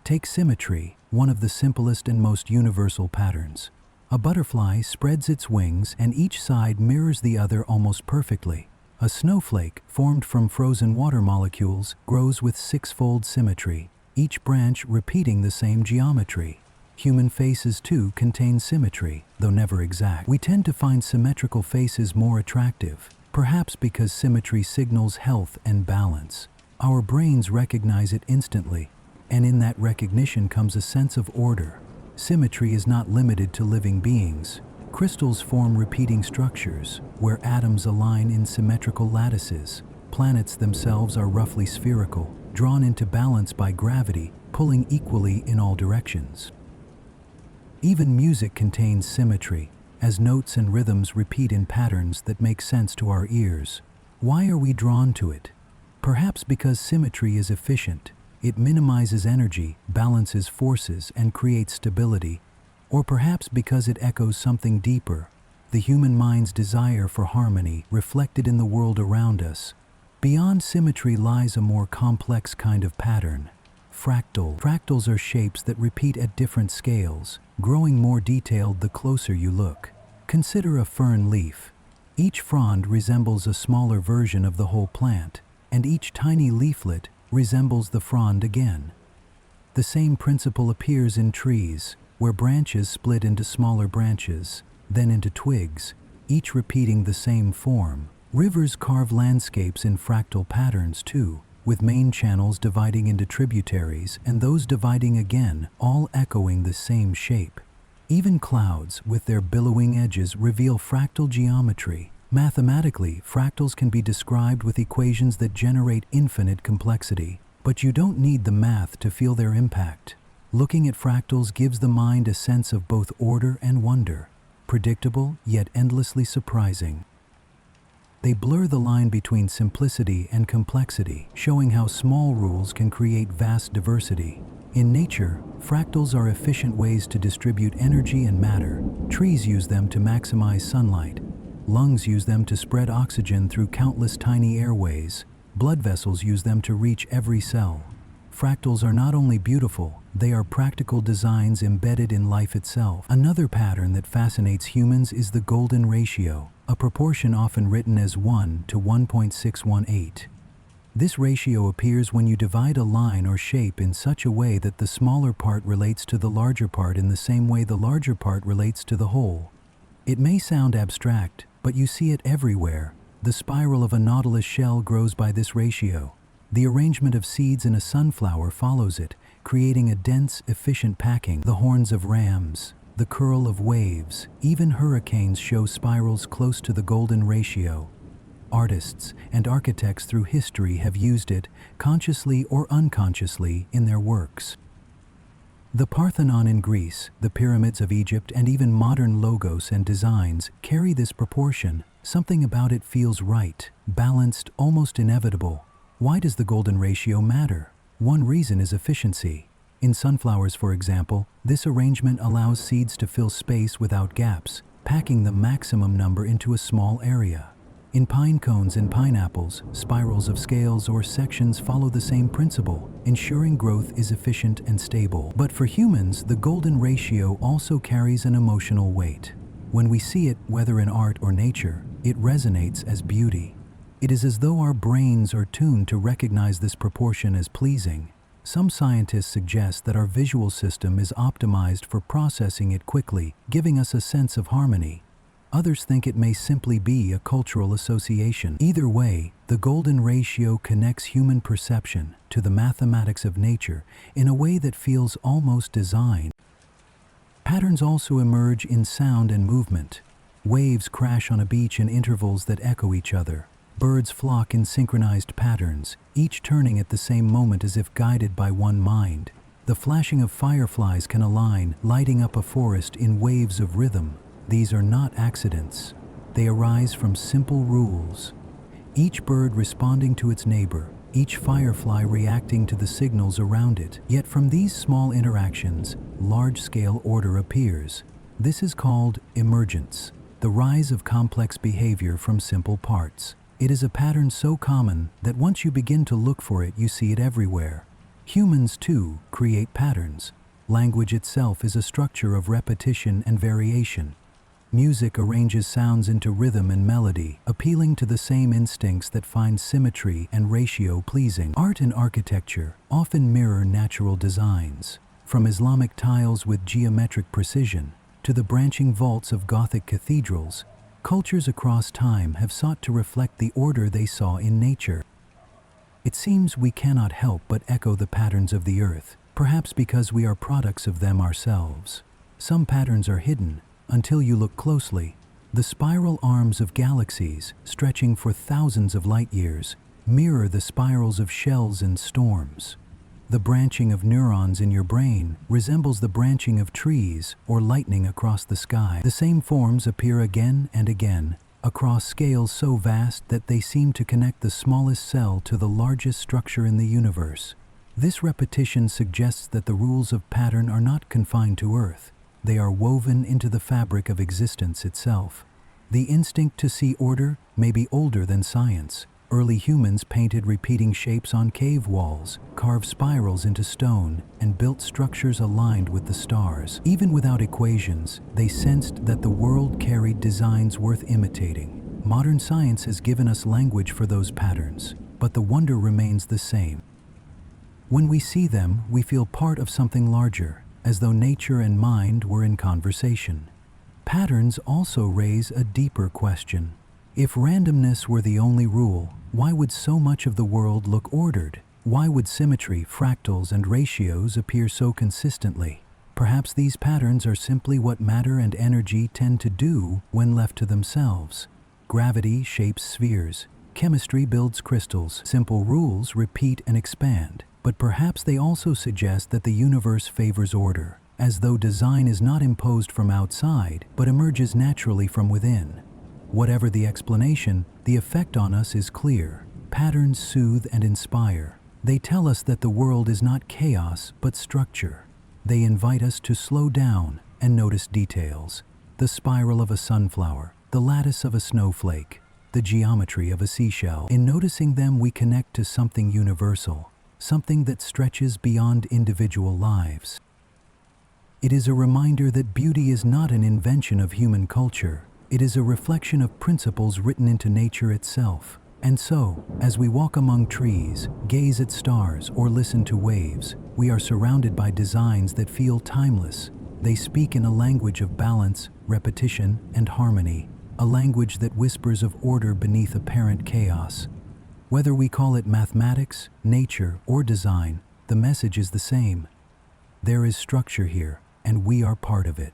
S1: Take symmetry, one of the simplest and most universal patterns. A butterfly spreads its wings and each side mirrors the other almost perfectly. A snowflake, formed from frozen water molecules, grows with six-fold symmetry, each branch repeating the same geometry. Human faces, too, contain symmetry, though never exact. We tend to find symmetrical faces more attractive, perhaps because symmetry signals health and balance. Our brains recognize it instantly, and in that recognition comes a sense of order. Symmetry is not limited to living beings. Crystals form repeating structures, where atoms align in symmetrical lattices. Planets themselves are roughly spherical, drawn into balance by gravity, pulling equally in all directions. Even music contains symmetry, as notes and rhythms repeat in patterns that make sense to our ears. Why are we drawn to it? Perhaps because symmetry is efficient. It minimizes energy, balances forces, and creates stability. Or perhaps because it echoes something deeper, the human mind's desire for harmony reflected in the world around us. Beyond symmetry lies a more complex kind of pattern. Fractals are shapes that repeat at different scales, growing more detailed the closer you look. Consider a fern leaf. Each frond resembles a smaller version of the whole plant, and each tiny leaflet resembles the frond again. The same principle appears in trees, where branches split into smaller branches, then into twigs, each repeating the same form. Rivers carve landscapes in fractal patterns too, with main channels dividing into tributaries and those dividing again, all echoing the same shape. Even clouds, with their billowing edges, reveal fractal geometry. Mathematically, fractals can be described with equations that generate infinite complexity, but you don't need the math to feel their impact. Looking at fractals gives the mind a sense of both order and wonder, predictable yet endlessly surprising. They blur the line between simplicity and complexity, showing how small rules can create vast diversity. In nature, fractals are efficient ways to distribute energy and matter. Trees use them to maximize sunlight. Lungs use them to spread oxygen through countless tiny airways. Blood vessels use them to reach every cell. Fractals are not only beautiful, they are practical designs embedded in life itself. Another pattern that fascinates humans is the golden ratio, a proportion often written as 1 to 1.618. This ratio appears when you divide a line or shape in such a way that the smaller part relates to the larger part in the same way the larger part relates to the whole. It may sound abstract, but you see it everywhere. The spiral of a nautilus shell grows by this ratio. The arrangement of seeds in a sunflower follows it, creating a dense, efficient packing. The horns of rams, the curl of waves, even hurricanes show spirals close to the golden ratio. Artists and architects through history have used it, consciously or unconsciously, in their works. The Parthenon in Greece, the pyramids of Egypt, and even modern logos and designs carry this proportion. Something about it feels right, balanced, almost inevitable. Why does the golden ratio matter? One reason is efficiency. In sunflowers, for example, this arrangement allows seeds to fill space without gaps, packing the maximum number into a small area. In pine cones and pineapples, spirals of scales or sections follow the same principle, ensuring growth is efficient and stable. But for humans, the golden ratio also carries an emotional weight. When we see it, whether in art or nature, it resonates as beauty. It is as though our brains are tuned to recognize this proportion as pleasing. Some scientists suggest that our visual system is optimized for processing it quickly, giving us a sense of harmony. Others think it may simply be a cultural association. Either way, the golden ratio connects human perception to the mathematics of nature in a way that feels almost designed. Patterns also emerge in sound and movement. Waves crash on a beach in intervals that echo each other. Birds flock in synchronized patterns, each turning at the same moment as if guided by one mind. The flashing of fireflies can align, lighting up a forest in waves of rhythm. These are not accidents. They arise from simple rules. Each bird responding to its neighbor, each firefly reacting to the signals around it. Yet from these small interactions, large-scale order appears. This is called emergence, the rise of complex behavior from simple parts. It is a pattern so common that once you begin to look for it, you see it everywhere. Humans, too, create patterns. Language itself is a structure of repetition and variation. Music arranges sounds into rhythm and melody, appealing to the same instincts that find symmetry and ratio pleasing. Art and architecture often mirror natural designs. From Islamic tiles with geometric precision to the branching vaults of Gothic cathedrals, cultures across time have sought to reflect the order they saw in nature. It seems we cannot help but echo the patterns of the earth, perhaps because we are products of them ourselves. Some patterns are hidden until you look closely. The spiral arms of galaxies, stretching for thousands of light years, mirror the spirals of shells in storms. The branching of neurons in your brain resembles the branching of trees or lightning across the sky. The same forms appear again and again, across scales so vast that they seem to connect the smallest cell to the largest structure in the universe. This repetition suggests that the rules of pattern are not confined to Earth. They are woven into the fabric of existence itself. The instinct to see order may be older than science. Early humans painted repeating shapes on cave walls, carved spirals into stone, and built structures aligned with the stars. Even without equations, they sensed that the world carried designs worth imitating. Modern science has given us language for those patterns, but the wonder remains the same. When we see them, we feel part of something larger, as though nature and mind were in conversation. Patterns also raise a deeper question. If randomness were the only rule, why would so much of the world look ordered? Why would symmetry, fractals, and ratios appear so consistently? Perhaps these patterns are simply what matter and energy tend to do when left to themselves. Gravity shapes spheres. Chemistry builds crystals. Simple rules repeat and expand. But perhaps they also suggest that the universe favors order, as though design is not imposed from outside, but emerges naturally from within. Whatever the explanation, the effect on us is clear. Patterns soothe and inspire. They tell us that the world is not chaos, but structure. They invite us to slow down and notice details. The spiral of a sunflower, the lattice of a snowflake, the geometry of a seashell. In noticing them, we connect to something universal, something that stretches beyond individual lives. It is a reminder that beauty is not an invention of human culture. It is a reflection of principles written into nature itself. And so, as we walk among trees, gaze at stars, or listen to waves, we are surrounded by designs that feel timeless. They speak in a language of balance, repetition, and harmony, a language that whispers of order beneath apparent chaos. Whether we call it mathematics, nature, or design, the message is the same. There is structure here, and we are part of it.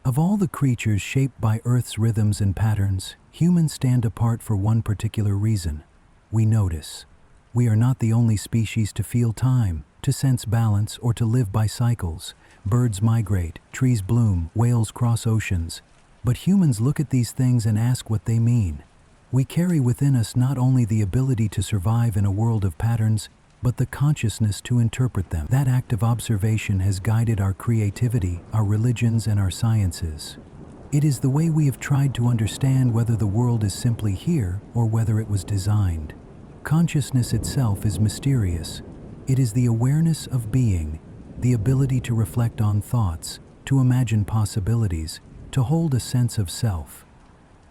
S1: Of all the creatures shaped by Earth's rhythms and patterns, humans stand apart for one particular reason. We notice. We are not the only species to feel time, to sense balance, or to live by cycles. Birds migrate, trees bloom, whales cross oceans. But humans look at these things and ask what they mean. We carry within us not only the ability to survive in a world of patterns, but the consciousness to interpret them. That act of observation has guided our creativity, our religions, and our sciences. It is the way we have tried to understand whether the world is simply here or whether it was designed. Consciousness itself is mysterious. It is the awareness of being, the ability to reflect on thoughts, to imagine possibilities, to hold a sense of self.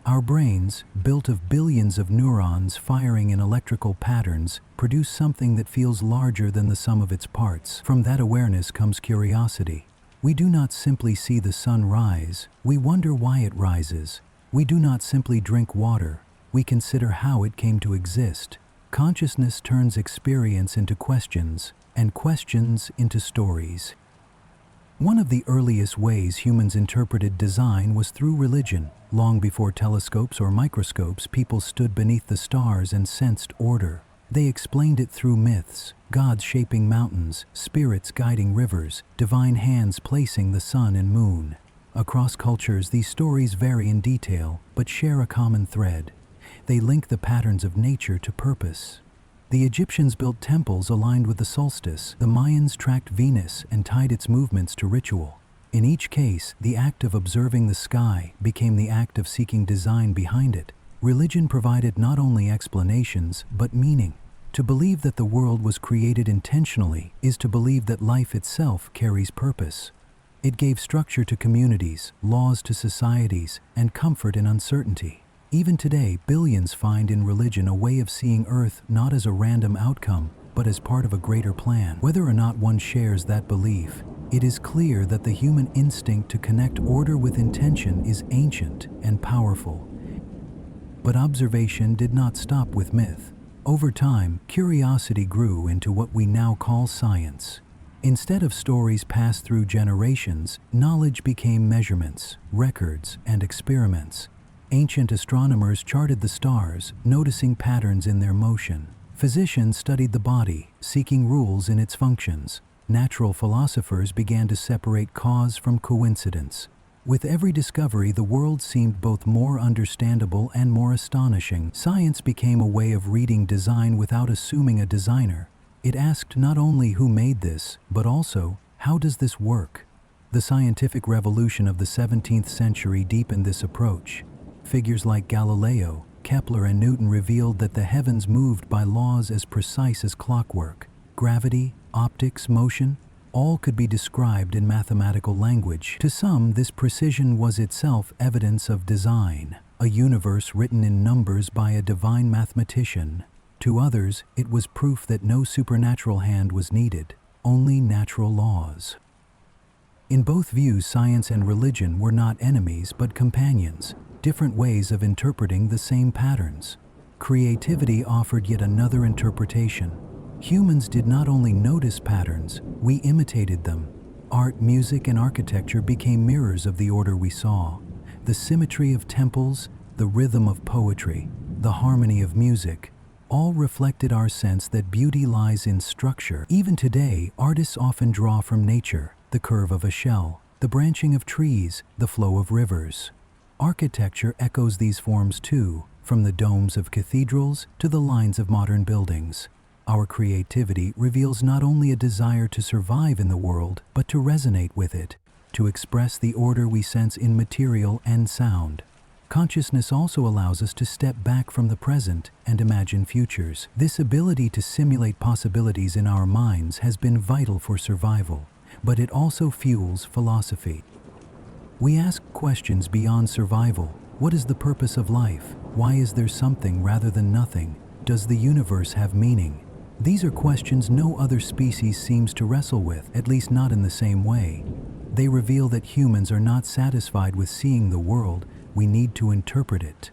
S1: Our brains, built of billions of neurons firing in electrical patterns, produce something that feels larger than the sum of its parts. From that awareness comes curiosity. We do not simply see the sun rise, we wonder why it rises. We do not simply drink water, we consider how it came to exist. Consciousness turns experience into questions, and questions into stories. One of the earliest ways humans interpreted design was through religion. Long before telescopes or microscopes, people stood beneath the stars and sensed order. They explained it through myths, gods shaping mountains, spirits guiding rivers, divine hands placing the sun and moon. Across cultures, these stories vary in detail, but share a common thread. They link the patterns of nature to purpose. The Egyptians built temples aligned with the solstice. The Mayans tracked Venus and tied its movements to ritual. In each case, the act of observing the sky became the act of seeking design behind it. Religion provided not only explanations, but meaning. To believe that the world was created intentionally is to believe that life itself carries purpose. It gave structure to communities, laws to societies, and comfort in uncertainty. Even today, billions find in religion a way of seeing Earth not as a random outcome, but as part of a greater plan. Whether or not one shares that belief, it is clear that the human instinct to connect order with intention is ancient and powerful. But observation did not stop with myth. Over time, curiosity grew into what we now call science. Instead of stories passed through generations, knowledge became measurements, records, and experiments. Ancient astronomers charted the stars, noticing patterns in their motion. Physicians studied the body, seeking rules in its functions. Natural philosophers began to separate cause from coincidence. With every discovery, the world seemed both more understandable and more astonishing. Science became a way of reading design without assuming a designer. It asked not only who made this, but also, how does this work? The scientific revolution of the 17th century deepened this approach. Figures like Galileo, Kepler, and Newton revealed that the heavens moved by laws as precise as clockwork. Gravity, optics, motion, all could be described in mathematical language. To some, this precision was itself evidence of design, a universe written in numbers by a divine mathematician. To others, it was proof that no supernatural hand was needed, only natural laws. In both views, science and religion were not enemies but companions, different ways of interpreting the same patterns. Creativity offered yet another interpretation. Humans did not only notice patterns, we imitated them. Art, music, and architecture became mirrors of the order we saw. The symmetry of temples, the rhythm of poetry, the harmony of music, all reflected our sense that beauty lies in structure. Even today, artists often draw from nature, the curve of a shell, the branching of trees, the flow of rivers. Architecture echoes these forms too, from the domes of cathedrals to the lines of modern buildings. Our creativity reveals not only a desire to survive in the world, but to resonate with it, to express the order we sense in material and sound. Consciousness also allows us to step back from the present and imagine futures. This ability to simulate possibilities in our minds has been vital for survival, but it also fuels philosophy. We ask questions beyond survival. What is the purpose of life? Why is there something rather than nothing? Does the universe have meaning? These are questions no other species seems to wrestle with, at least not in the same way. They reveal that humans are not satisfied with seeing the world, we need to interpret it.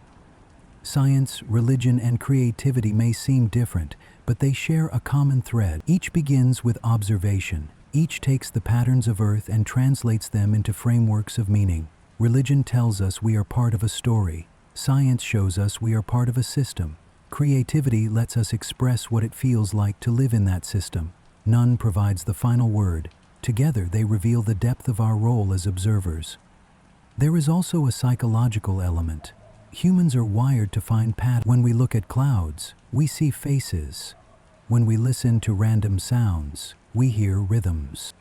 S1: Science, religion, and creativity may seem different, but they share a common thread. Each begins with observation. Each takes the patterns of Earth and translates them into frameworks of meaning. Religion tells us we are part of a story. Science shows us we are part of a system. Creativity lets us express what it feels like to live in that system. None provides the final word. Together they reveal the depth of our role as observers. There is also a psychological element. Humans are wired to find patterns. When we look at clouds, we see faces. When we listen to random sounds, we hear rhythms.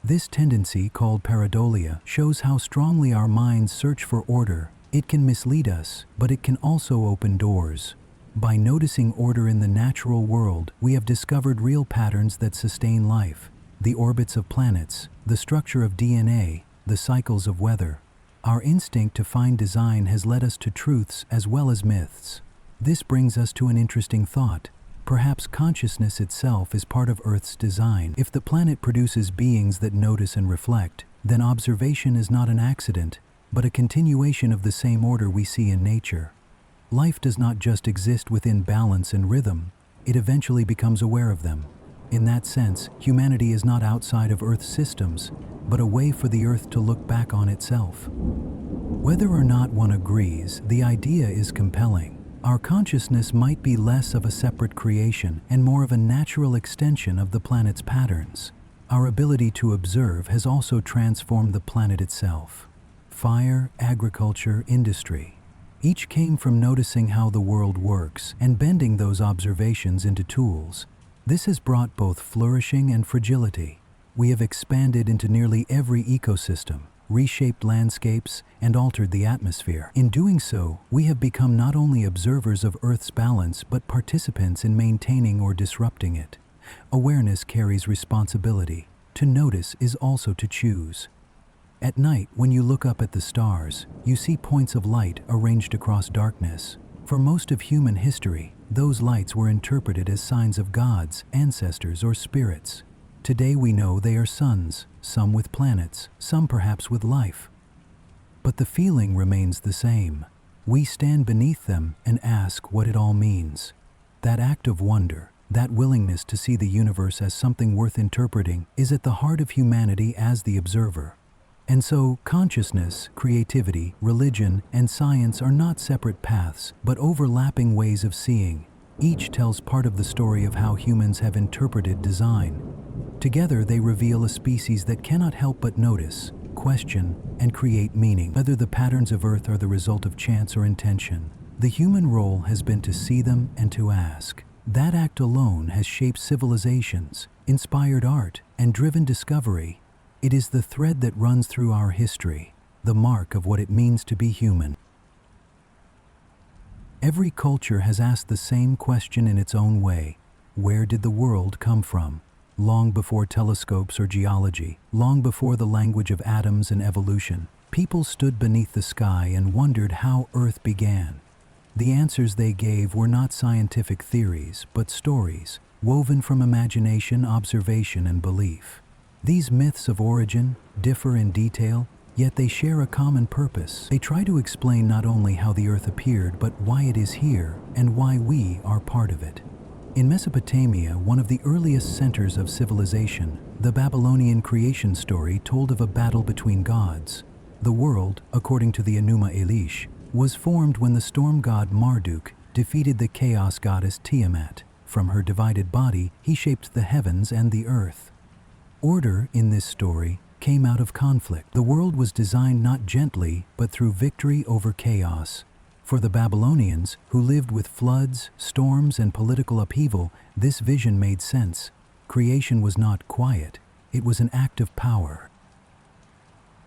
S1: This tendency, called pareidolia, shows how strongly our minds search for order. It can mislead us, but it can also open doors. By noticing order in the natural world, we have discovered real patterns that sustain life. The orbits of planets, the structure of DNA, the cycles of weather. Our instinct to find design has led us to truths as well as myths. This brings us to an interesting thought. Perhaps consciousness itself is part of Earth's design. If the planet produces beings that notice and reflect, then observation is not an accident, but a continuation of the same order we see in nature. Life does not just exist within balance and rhythm, it eventually becomes aware of them. In that sense, humanity is not outside of Earth's systems, but a way for the Earth to look back on itself. Whether or not one agrees, the idea is compelling. Our consciousness might be less of a separate creation and more of a natural extension of the planet's patterns. Our ability to observe has also transformed the planet itself. Fire, agriculture, industry. Each came from noticing how the world works and bending those observations into tools. This has brought both flourishing and fragility. We have expanded into nearly every ecosystem, reshaped landscapes, and altered the atmosphere. In doing so, we have become not only observers of Earth's balance, but participants in maintaining or disrupting it. Awareness carries responsibility. To notice is also to choose. At night, when you look up at the stars, you see points of light arranged across darkness. For most of human history, those lights were interpreted as signs of gods, ancestors, or spirits. Today we know they are suns, some with planets, some perhaps with life. But the feeling remains the same. We stand beneath them and ask what it all means. That act of wonder, that willingness to see the universe as something worth interpreting, is at the heart of humanity as the observer. And so, consciousness, creativity, religion, and science are not separate paths, but overlapping ways of seeing. Each tells part of the story of how humans have interpreted design. Together, they reveal a species that cannot help but notice, question, and create meaning. Whether the patterns of Earth are the result of chance or intention, the human role has been to see them and to ask. That act alone has shaped civilizations, inspired art, and driven discovery. It is the thread that runs through our history, the mark of what it means to be human. Every culture has asked the same question in its own way. Where did the world come from? Long before telescopes or geology, long before the language of atoms and evolution, people stood beneath the sky and wondered how Earth began. The answers they gave were not scientific theories, but stories, woven from imagination, observation, and belief. These myths of origin differ in detail, yet they share a common purpose. They try to explain not only how the Earth appeared, but why it is here and why we are part of it. In Mesopotamia, one of the earliest centers of civilization, the Babylonian creation story told of a battle between gods. The world, according to the Enuma Elish, was formed when the storm god Marduk defeated the chaos goddess Tiamat. From her divided body, he shaped the heavens and the earth. Order, in this story, came out of conflict. The world was designed not gently, but through victory over chaos. For the Babylonians, who lived with floods, storms, and political upheaval, this vision made sense. Creation was not quiet, it was an act of power.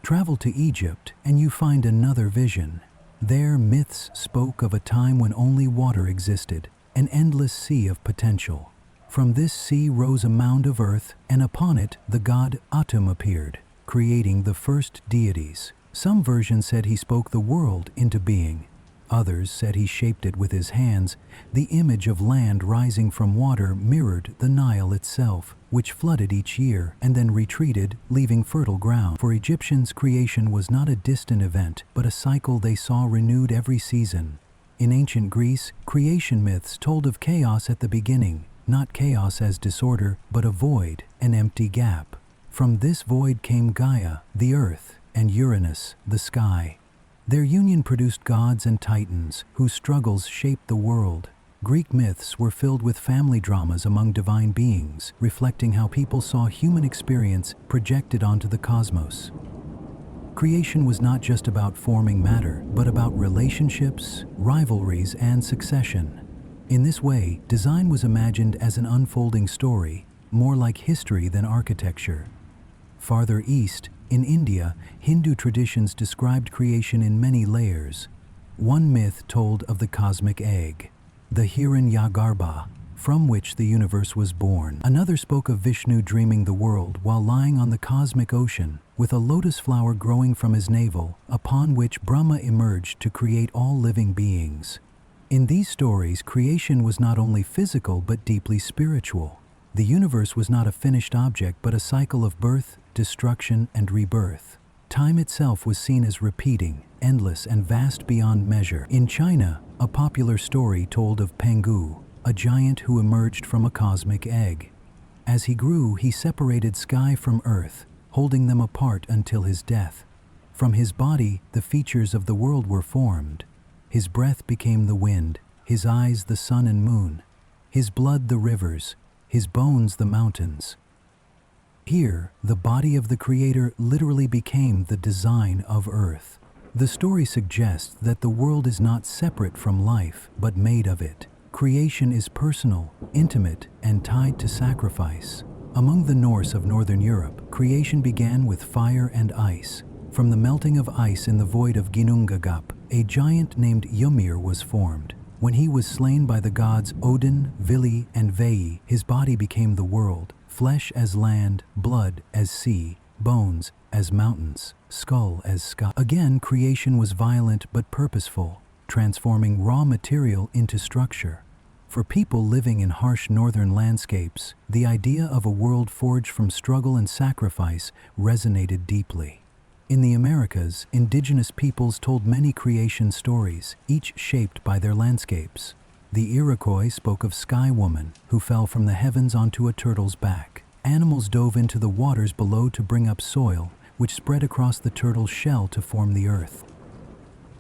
S1: Travel to Egypt, and you find another vision. There, myths spoke of a time when only water existed, an endless sea of potential. From this sea rose a mound of earth, and upon it the god Atum appeared, creating the first deities. Some versions said he spoke the world into being. Others said he shaped it with his hands. The image of land rising from water mirrored the Nile itself, which flooded each year and then retreated, leaving fertile ground. For Egyptians, creation was not a distant event, but a cycle they saw renewed every season. In ancient Greece, creation myths told of chaos at the beginning, not chaos as disorder, but a void, an empty gap. From this void came Gaia, the earth, and Uranus, the sky. Their union produced gods and titans, whose struggles shaped the world. Greek myths were filled with family dramas among divine beings, reflecting how people saw human experience projected onto the cosmos. Creation was not just about forming matter, but about relationships, rivalries, and succession. In this way, design was imagined as an unfolding story, more like history than architecture. Farther east, in India, Hindu traditions described creation in many layers. One myth told of the cosmic egg, the Hiranyagarbha, from which the universe was born. Another spoke of Vishnu dreaming the world while lying on the cosmic ocean, with a lotus flower growing from his navel, upon which Brahma emerged to create all living beings. In these stories, creation was not only physical but deeply spiritual. The universe was not a finished object but a cycle of birth, destruction, and rebirth. Time itself was seen as repeating, endless, and vast beyond measure. In China, a popular story told of Pengu, a giant who emerged from a cosmic egg. As he grew, he separated sky from earth, holding them apart until his death. From his body, the features of the world were formed. His breath became the wind, his eyes the sun and moon, his blood the rivers, his bones the mountains. Here, the body of the Creator literally became the design of Earth. The story suggests that the world is not separate from life, but made of it. Creation is personal, intimate, and tied to sacrifice. Among the Norse of Northern Europe, creation began with fire and ice. From the melting of ice in the void of Ginnungagap, a giant named Ymir was formed. When he was slain by the gods Odin, Vili, and Vei, his body became the world, flesh as land, blood as sea, bones as mountains, skull as sky. Again, creation was violent but purposeful, transforming raw material into structure. For people living in harsh northern landscapes, the idea of a world forged from struggle and sacrifice resonated deeply. In the Americas, indigenous peoples told many creation stories, each shaped by their landscapes. The Iroquois spoke of Sky Woman, who fell from the heavens onto a turtle's back. Animals dove into the waters below to bring up soil, which spread across the turtle's shell to form the earth.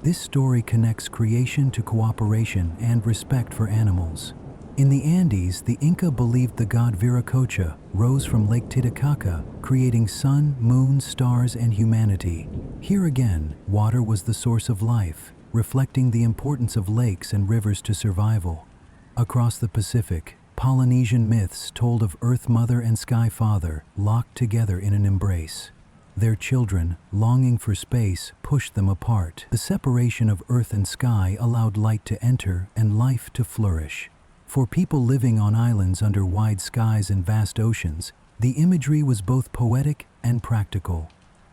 S1: This story connects creation to cooperation and respect for animals. In the Andes, the Inca believed the god Viracocha rose from Lake Titicaca, creating sun, moon, stars, and humanity. Here again, water was the source of life, reflecting the importance of lakes and rivers to survival. Across the Pacific, Polynesian myths told of Earth Mother and Sky Father locked together in an embrace. Their children, longing for space, pushed them apart. The separation of earth and sky allowed light to enter and life to flourish. For people living on islands under wide skies and vast oceans, the imagery was both poetic and practical.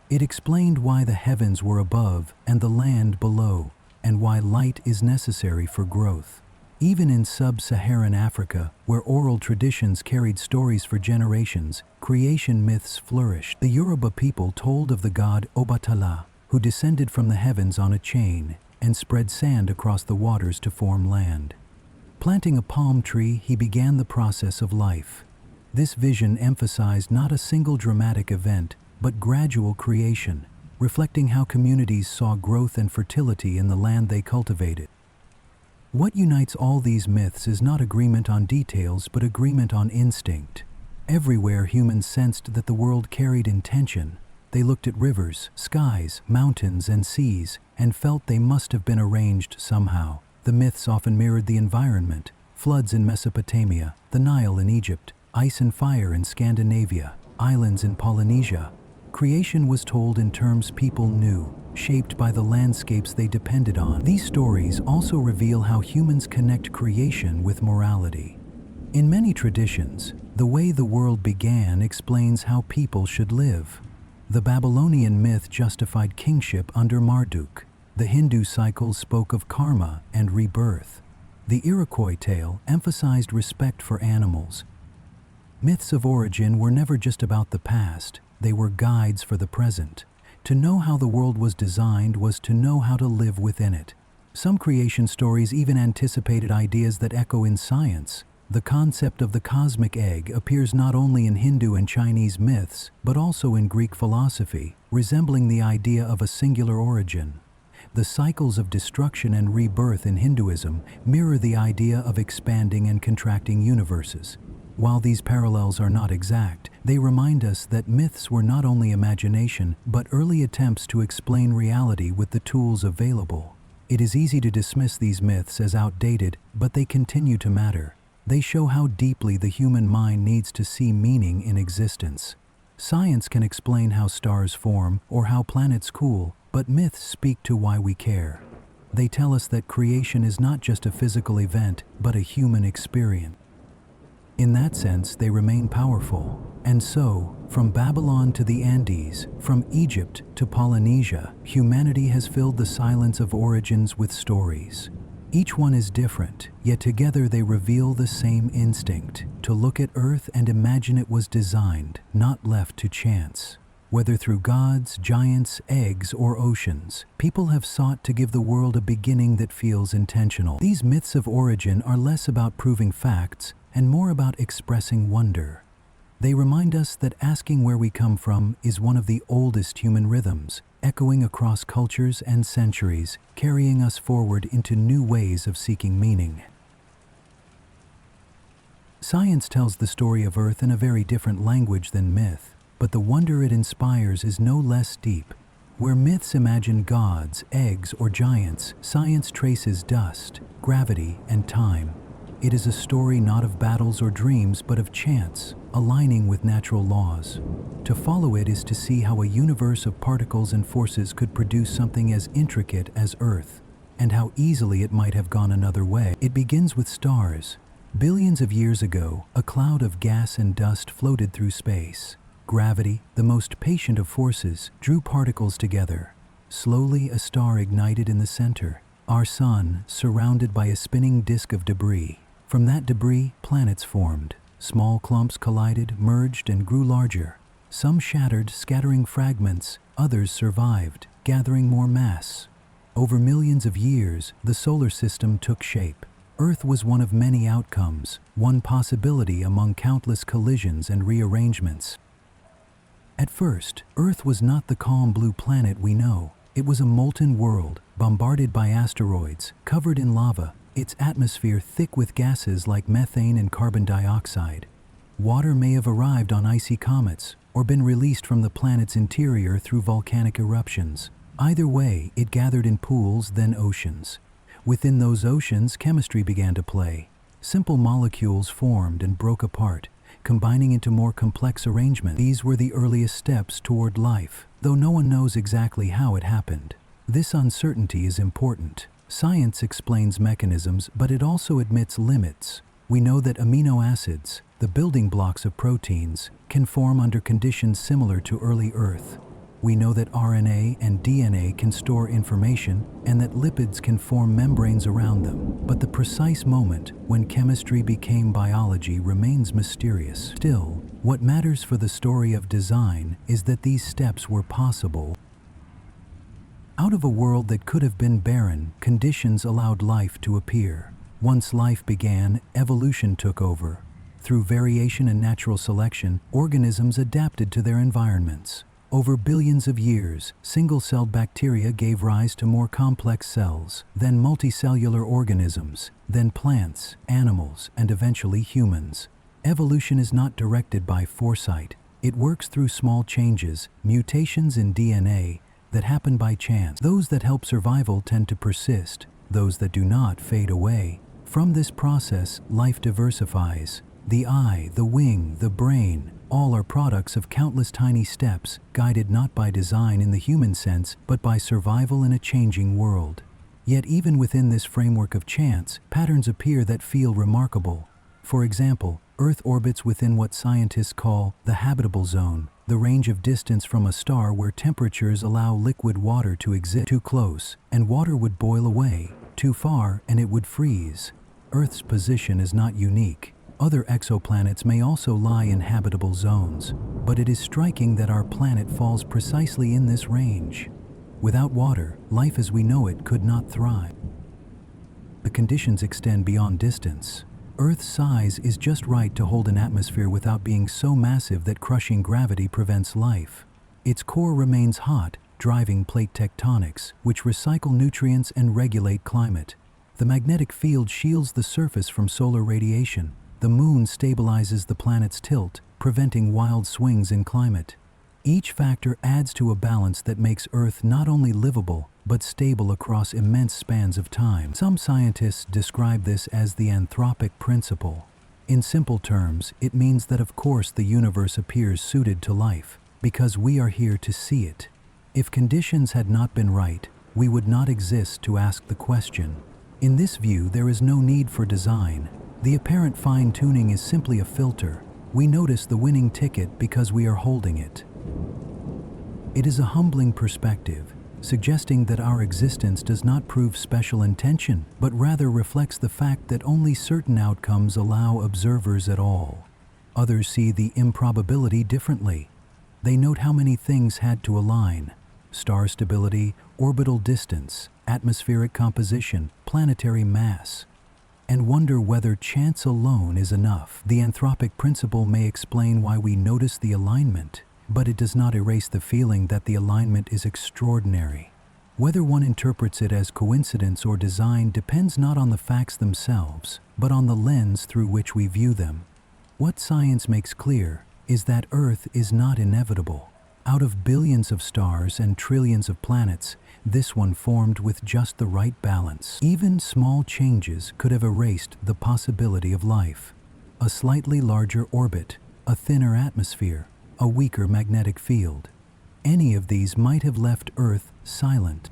S1: It explained why the heavens were above and the land below, and why light is necessary for growth. Even in sub-Saharan Africa, where oral traditions carried stories for generations, creation myths flourished. The Yoruba people told of the god Obatala, who descended from the heavens on a chain and spread sand across the waters to form land. Planting a palm tree, he began the process of life. This vision emphasized not a single dramatic event, but gradual creation, reflecting how communities saw growth and fertility in the land they cultivated. What unites all these myths is not agreement on details, but agreement on instinct. Everywhere humans sensed that the world carried intention. They looked at rivers, skies, mountains, and seas, and felt they must have been arranged somehow. The myths often mirrored the environment: floods in Mesopotamia, the Nile in Egypt, ice and fire in Scandinavia, islands in Polynesia. Creation was told in terms people knew, shaped by the landscapes they depended on. These stories also reveal how humans connect creation with morality. In many traditions, the way the world began explains how people should live. The Babylonian myth justified kingship under Marduk. The Hindu cycles spoke of karma and rebirth. The Iroquois tale emphasized respect for animals. Myths of origin were never just about the past, they were guides for the present. To know how the world was designed was to know how to live within it. Some creation stories even anticipated ideas that echo in science. The concept of the cosmic egg appears not only in Hindu and Chinese myths, but also in Greek philosophy, resembling the idea of a singular origin. The cycles of destruction and rebirth in Hinduism mirror the idea of expanding and contracting universes. While these parallels are not exact, they remind us that myths were not only imagination, but early attempts to explain reality with the tools available. It is easy to dismiss these myths as outdated, but they continue to matter. They show how deeply the human mind needs to see meaning in existence. Science can explain how stars form or how planets cool, but myths speak to why we care. They tell us that creation is not just a physical event, but a human experience. In that sense, they remain powerful. And so, from Babylon to the Andes, from Egypt to Polynesia, humanity has filled the silence of origins with stories. Each one is different, yet together they reveal the same instinct: to look at Earth and imagine it was designed, not left to chance. Whether through gods, giants, eggs, or oceans, people have sought to give the world a beginning that feels intentional. These myths of origin are less about proving facts and more about expressing wonder. They remind us that asking where we come from is one of the oldest human rhythms, echoing across cultures and centuries, carrying us forward into new ways of seeking meaning. Science tells the story of Earth in a very different language than myth, but the wonder it inspires is no less deep. Where myths imagine gods, eggs, or giants, science traces dust, gravity, and time. It is a story not of battles or dreams, but of chance, aligning with natural laws. To follow it is to see how a universe of particles and forces could produce something as intricate as Earth, and how easily it might have gone another way. It begins with stars. Billions of years ago, a cloud of gas and dust floated through space. Gravity, the most patient of forces, drew particles together. Slowly, a star ignited in the center, our sun, surrounded by a spinning disk of debris. From that debris, planets formed. Small clumps collided, merged, and grew larger. Some shattered, scattering fragments. Others survived, gathering more mass. Over millions of years, the solar system took shape. Earth was one of many outcomes, one possibility among countless collisions and rearrangements. At first, Earth was not the calm blue planet we know. It was a molten world, bombarded by asteroids, covered in lava, its atmosphere thick with gases like methane and carbon dioxide. Water may have arrived on icy comets, or been released from the planet's interior through volcanic eruptions. Either way, it gathered in pools, then oceans. Within those oceans, chemistry began to play. Simple molecules formed and broke apart, combining into more complex arrangements. These were the earliest steps toward life, though no one knows exactly how it happened. This uncertainty is important. Science explains mechanisms, but it also admits limits. We know that amino acids, the building blocks of proteins, can form under conditions similar to early Earth. We know that RNA and DNA can store information and that lipids can form membranes around them. But the precise moment when chemistry became biology remains mysterious. Still, what matters for the story of design is that these steps were possible. Out of a world that could have been barren, conditions allowed life to appear. Once life began, evolution took over. Through variation and natural selection, organisms adapted to their environments. Over billions of years, single-celled bacteria gave rise to more complex cells, then multicellular organisms, then plants, animals, and eventually humans. Evolution is not directed by foresight. It works through small changes, mutations in DNA, that happen by chance. Those that help survival tend to persist. Those that do not fade away. From this process, life diversifies. The eye, the wing, the brain, all are products of countless tiny steps, guided not by design in the human sense, but by survival in a changing world. Yet even within this framework of chance, patterns appear that feel remarkable. For example, Earth orbits within what scientists call the habitable zone, the range of distance from a star where temperatures allow liquid water to exist. Too close, and water would boil away. Too far, and it would freeze. Earth's position is not unique. Other exoplanets may also lie in habitable zones, but it is striking that our planet falls precisely in this range. Without water, life as we know it could not thrive. The conditions extend beyond distance. Earth's size is just right to hold an atmosphere without being so massive that crushing gravity prevents life. Its core remains hot, driving plate tectonics, which recycle nutrients and regulate climate. The magnetic field shields the surface from solar radiation. The moon stabilizes the planet's tilt, preventing wild swings in climate. Each factor adds to a balance that makes Earth not only livable, but stable across immense spans of time. Some scientists describe this as the anthropic principle. In simple terms, it means that of course the universe appears suited to life, because we are here to see it. If conditions had not been right, we would not exist to ask the question. In this view, there is no need for design. The apparent fine-tuning is simply a filter. We notice the winning ticket because we are holding it. It is a humbling perspective, suggesting that our existence does not prove special intention, but rather reflects the fact that only certain outcomes allow observers at all. Others see the improbability differently. They note how many things had to align: star stability, orbital distance, atmospheric composition, planetary mass, and wonder whether chance alone is enough. The anthropic principle may explain why we notice the alignment, but it does not erase the feeling that the alignment is extraordinary. Whether one interprets it as coincidence or design depends not on the facts themselves, but on the lens through which we view them. What science makes clear is that Earth is not inevitable. Out of billions of stars and trillions of planets, this one formed with just the right balance. Even small changes could have erased the possibility of life. A slightly larger orbit, a thinner atmosphere, a weaker magnetic field. Any of these might have left Earth silent.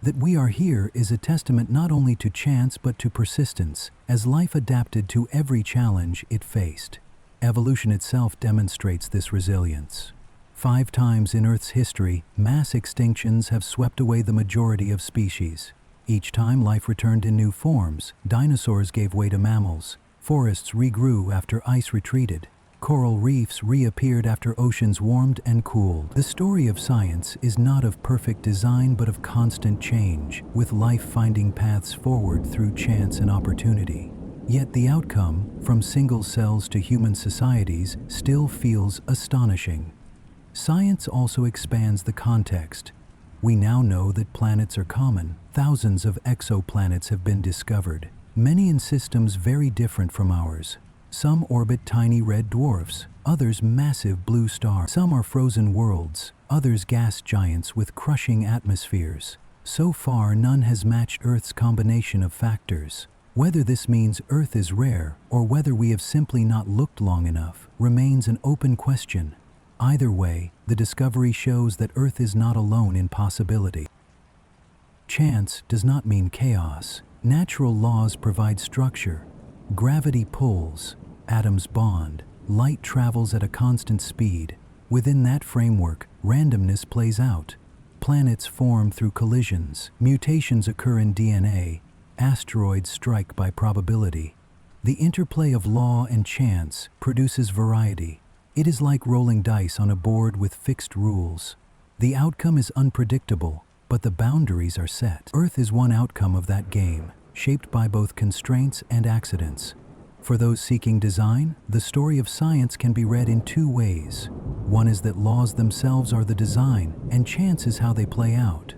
S1: That we are here is a testament not only to chance but to persistence, as life adapted to every challenge it faced. Evolution itself demonstrates this resilience. 5 times in Earth's history, mass extinctions have swept away the majority of species. Each time life returned in new forms. Dinosaurs gave way to mammals. Forests regrew after ice retreated. Coral reefs reappeared after oceans warmed and cooled. The story of science is not of perfect design but of constant change, with life finding paths forward through chance and opportunity. Yet the outcome, from single cells to human societies, still feels astonishing. Science also expands the context. We now know that planets are common. Thousands of exoplanets have been discovered, many in systems very different from ours. Some orbit tiny red dwarfs, others massive blue stars. Some are frozen worlds, others gas giants with crushing atmospheres. So far, none has matched Earth's combination of factors. Whether this means Earth is rare or whether we have simply not looked long enough remains an open question. Either way, the discovery shows that Earth is not alone in possibility. Chance does not mean chaos. Natural laws provide structure. Gravity pulls, atoms bond, light travels at a constant speed. Within that framework, randomness plays out. Planets form through collisions, mutations occur in DNA, asteroids strike by probability. The interplay of law and chance produces variety. It is like rolling dice on a board with fixed rules. The outcome is unpredictable, but the boundaries are set. Earth is one outcome of that game, shaped by both constraints and accidents. For those seeking design, the story of science can be read in 2 ways. One is that laws themselves are the design, and chance is how they play out.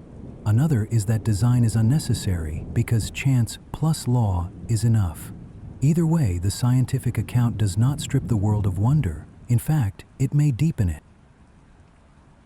S1: Another is that design is unnecessary because chance plus law is enough. Either way, the scientific account does not strip the world of wonder. In fact, it may deepen it.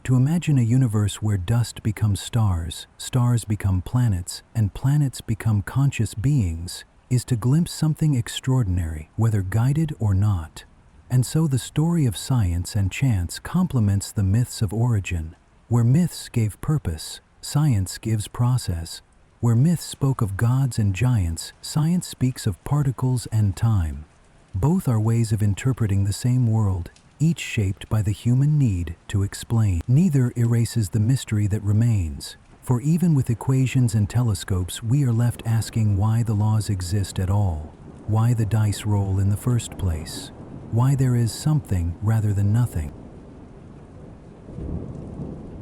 S1: To imagine a universe where dust becomes stars, stars become planets, and planets become conscious beings is to glimpse something extraordinary, whether guided or not. And so the story of science and chance complements the myths of origin. Where myths gave purpose, science gives process. Where myths spoke of gods and giants, science speaks of particles and time. Both are ways of interpreting the same world, each shaped by the human need to explain. Neither erases the mystery that remains, for even with equations and telescopes, we are left asking why the laws exist at all, why the dice roll in the first place, why there is something rather than nothing.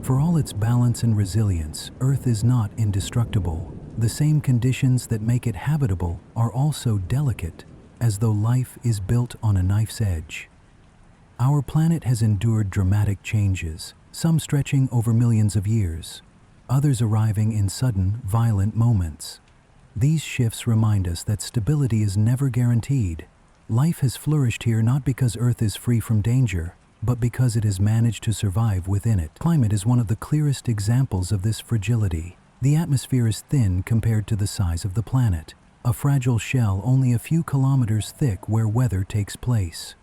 S1: For all its balance and resilience, Earth is not indestructible. The same conditions that make it habitable are also delicate, as though life is built on a knife's edge. Our planet has endured dramatic changes, some stretching over millions of years, others arriving in sudden, violent moments. These shifts remind us that stability is never guaranteed. Life has flourished here not because Earth is free from danger, but because it has managed to survive within it. Climate is one of the clearest examples of this fragility. The atmosphere is thin compared to the size of the planet, a fragile shell only a few kilometers thick where weather takes place.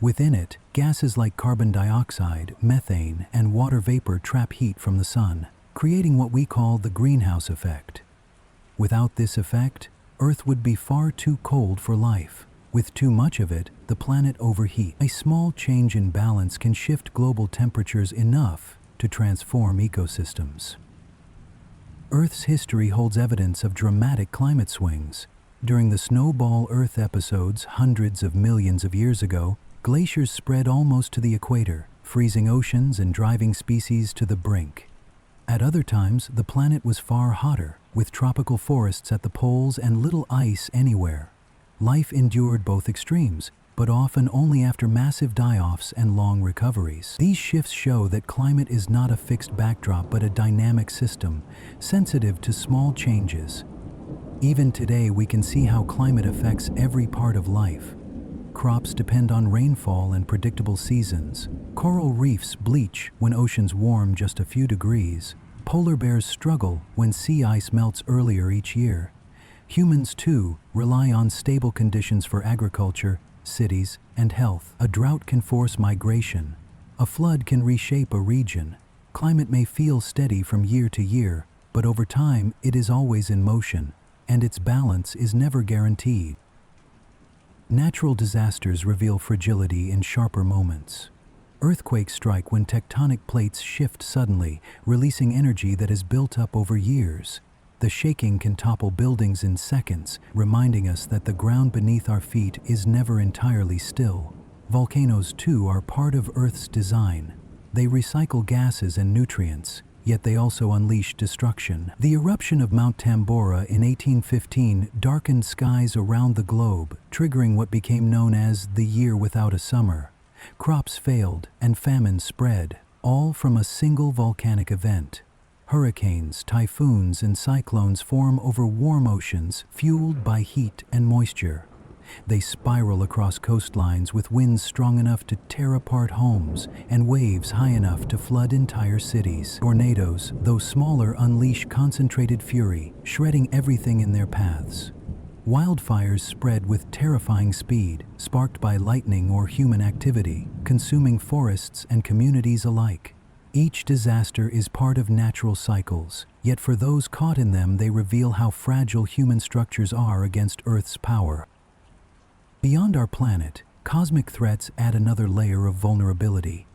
S1: Within it, gases like carbon dioxide, methane, and water vapor trap heat from the sun, creating what we call the greenhouse effect. Without this effect, Earth would be far too cold for life. With too much of it, the planet overheats. A small change in balance can shift global temperatures enough to transform ecosystems. Earth's history holds evidence of dramatic climate swings. During the Snowball Earth episodes hundreds of millions of years ago, glaciers spread almost to the equator, freezing oceans and driving species to the brink. At other times, the planet was far hotter, with tropical forests at the poles and little ice anywhere. Life endured both extremes, but often only after massive die-offs and long recoveries. These shifts show that climate is not a fixed backdrop but a dynamic system, sensitive to small changes. Even today, we can see how climate affects every part of life. Crops depend on rainfall and predictable seasons. Coral reefs bleach when oceans warm just a few degrees. Polar bears struggle when sea ice melts earlier each year. Humans, too, rely on stable conditions for agriculture, cities, and health. A drought can force migration. A flood can reshape a region. Climate may feel steady from year to year, but over time it is always in motion, and its balance is never guaranteed. Natural disasters reveal fragility in sharper moments. Earthquakes strike when tectonic plates shift suddenly, releasing energy that is built up over years. The shaking can topple buildings in seconds, reminding us that the ground beneath our feet is never entirely still. Volcanoes, too, are part of Earth's design. They recycle gases and nutrients, yet they also unleash destruction. The eruption of Mount Tambora in 1815 darkened skies around the globe, triggering what became known as the year without a summer. Crops failed and famine spread, all from a single volcanic event. Hurricanes, typhoons, and cyclones form over warm oceans fueled by heat and moisture. They spiral across coastlines with winds strong enough to tear apart homes and waves high enough to flood entire cities. Tornadoes, though smaller, unleash concentrated fury, shredding everything in their paths. Wildfires spread with terrifying speed, sparked by lightning or human activity, consuming forests and communities alike. Each disaster is part of natural cycles, yet for those caught in them, they reveal how fragile human structures are against Earth's power. Beyond our planet, cosmic threats add another layer of vulnerability.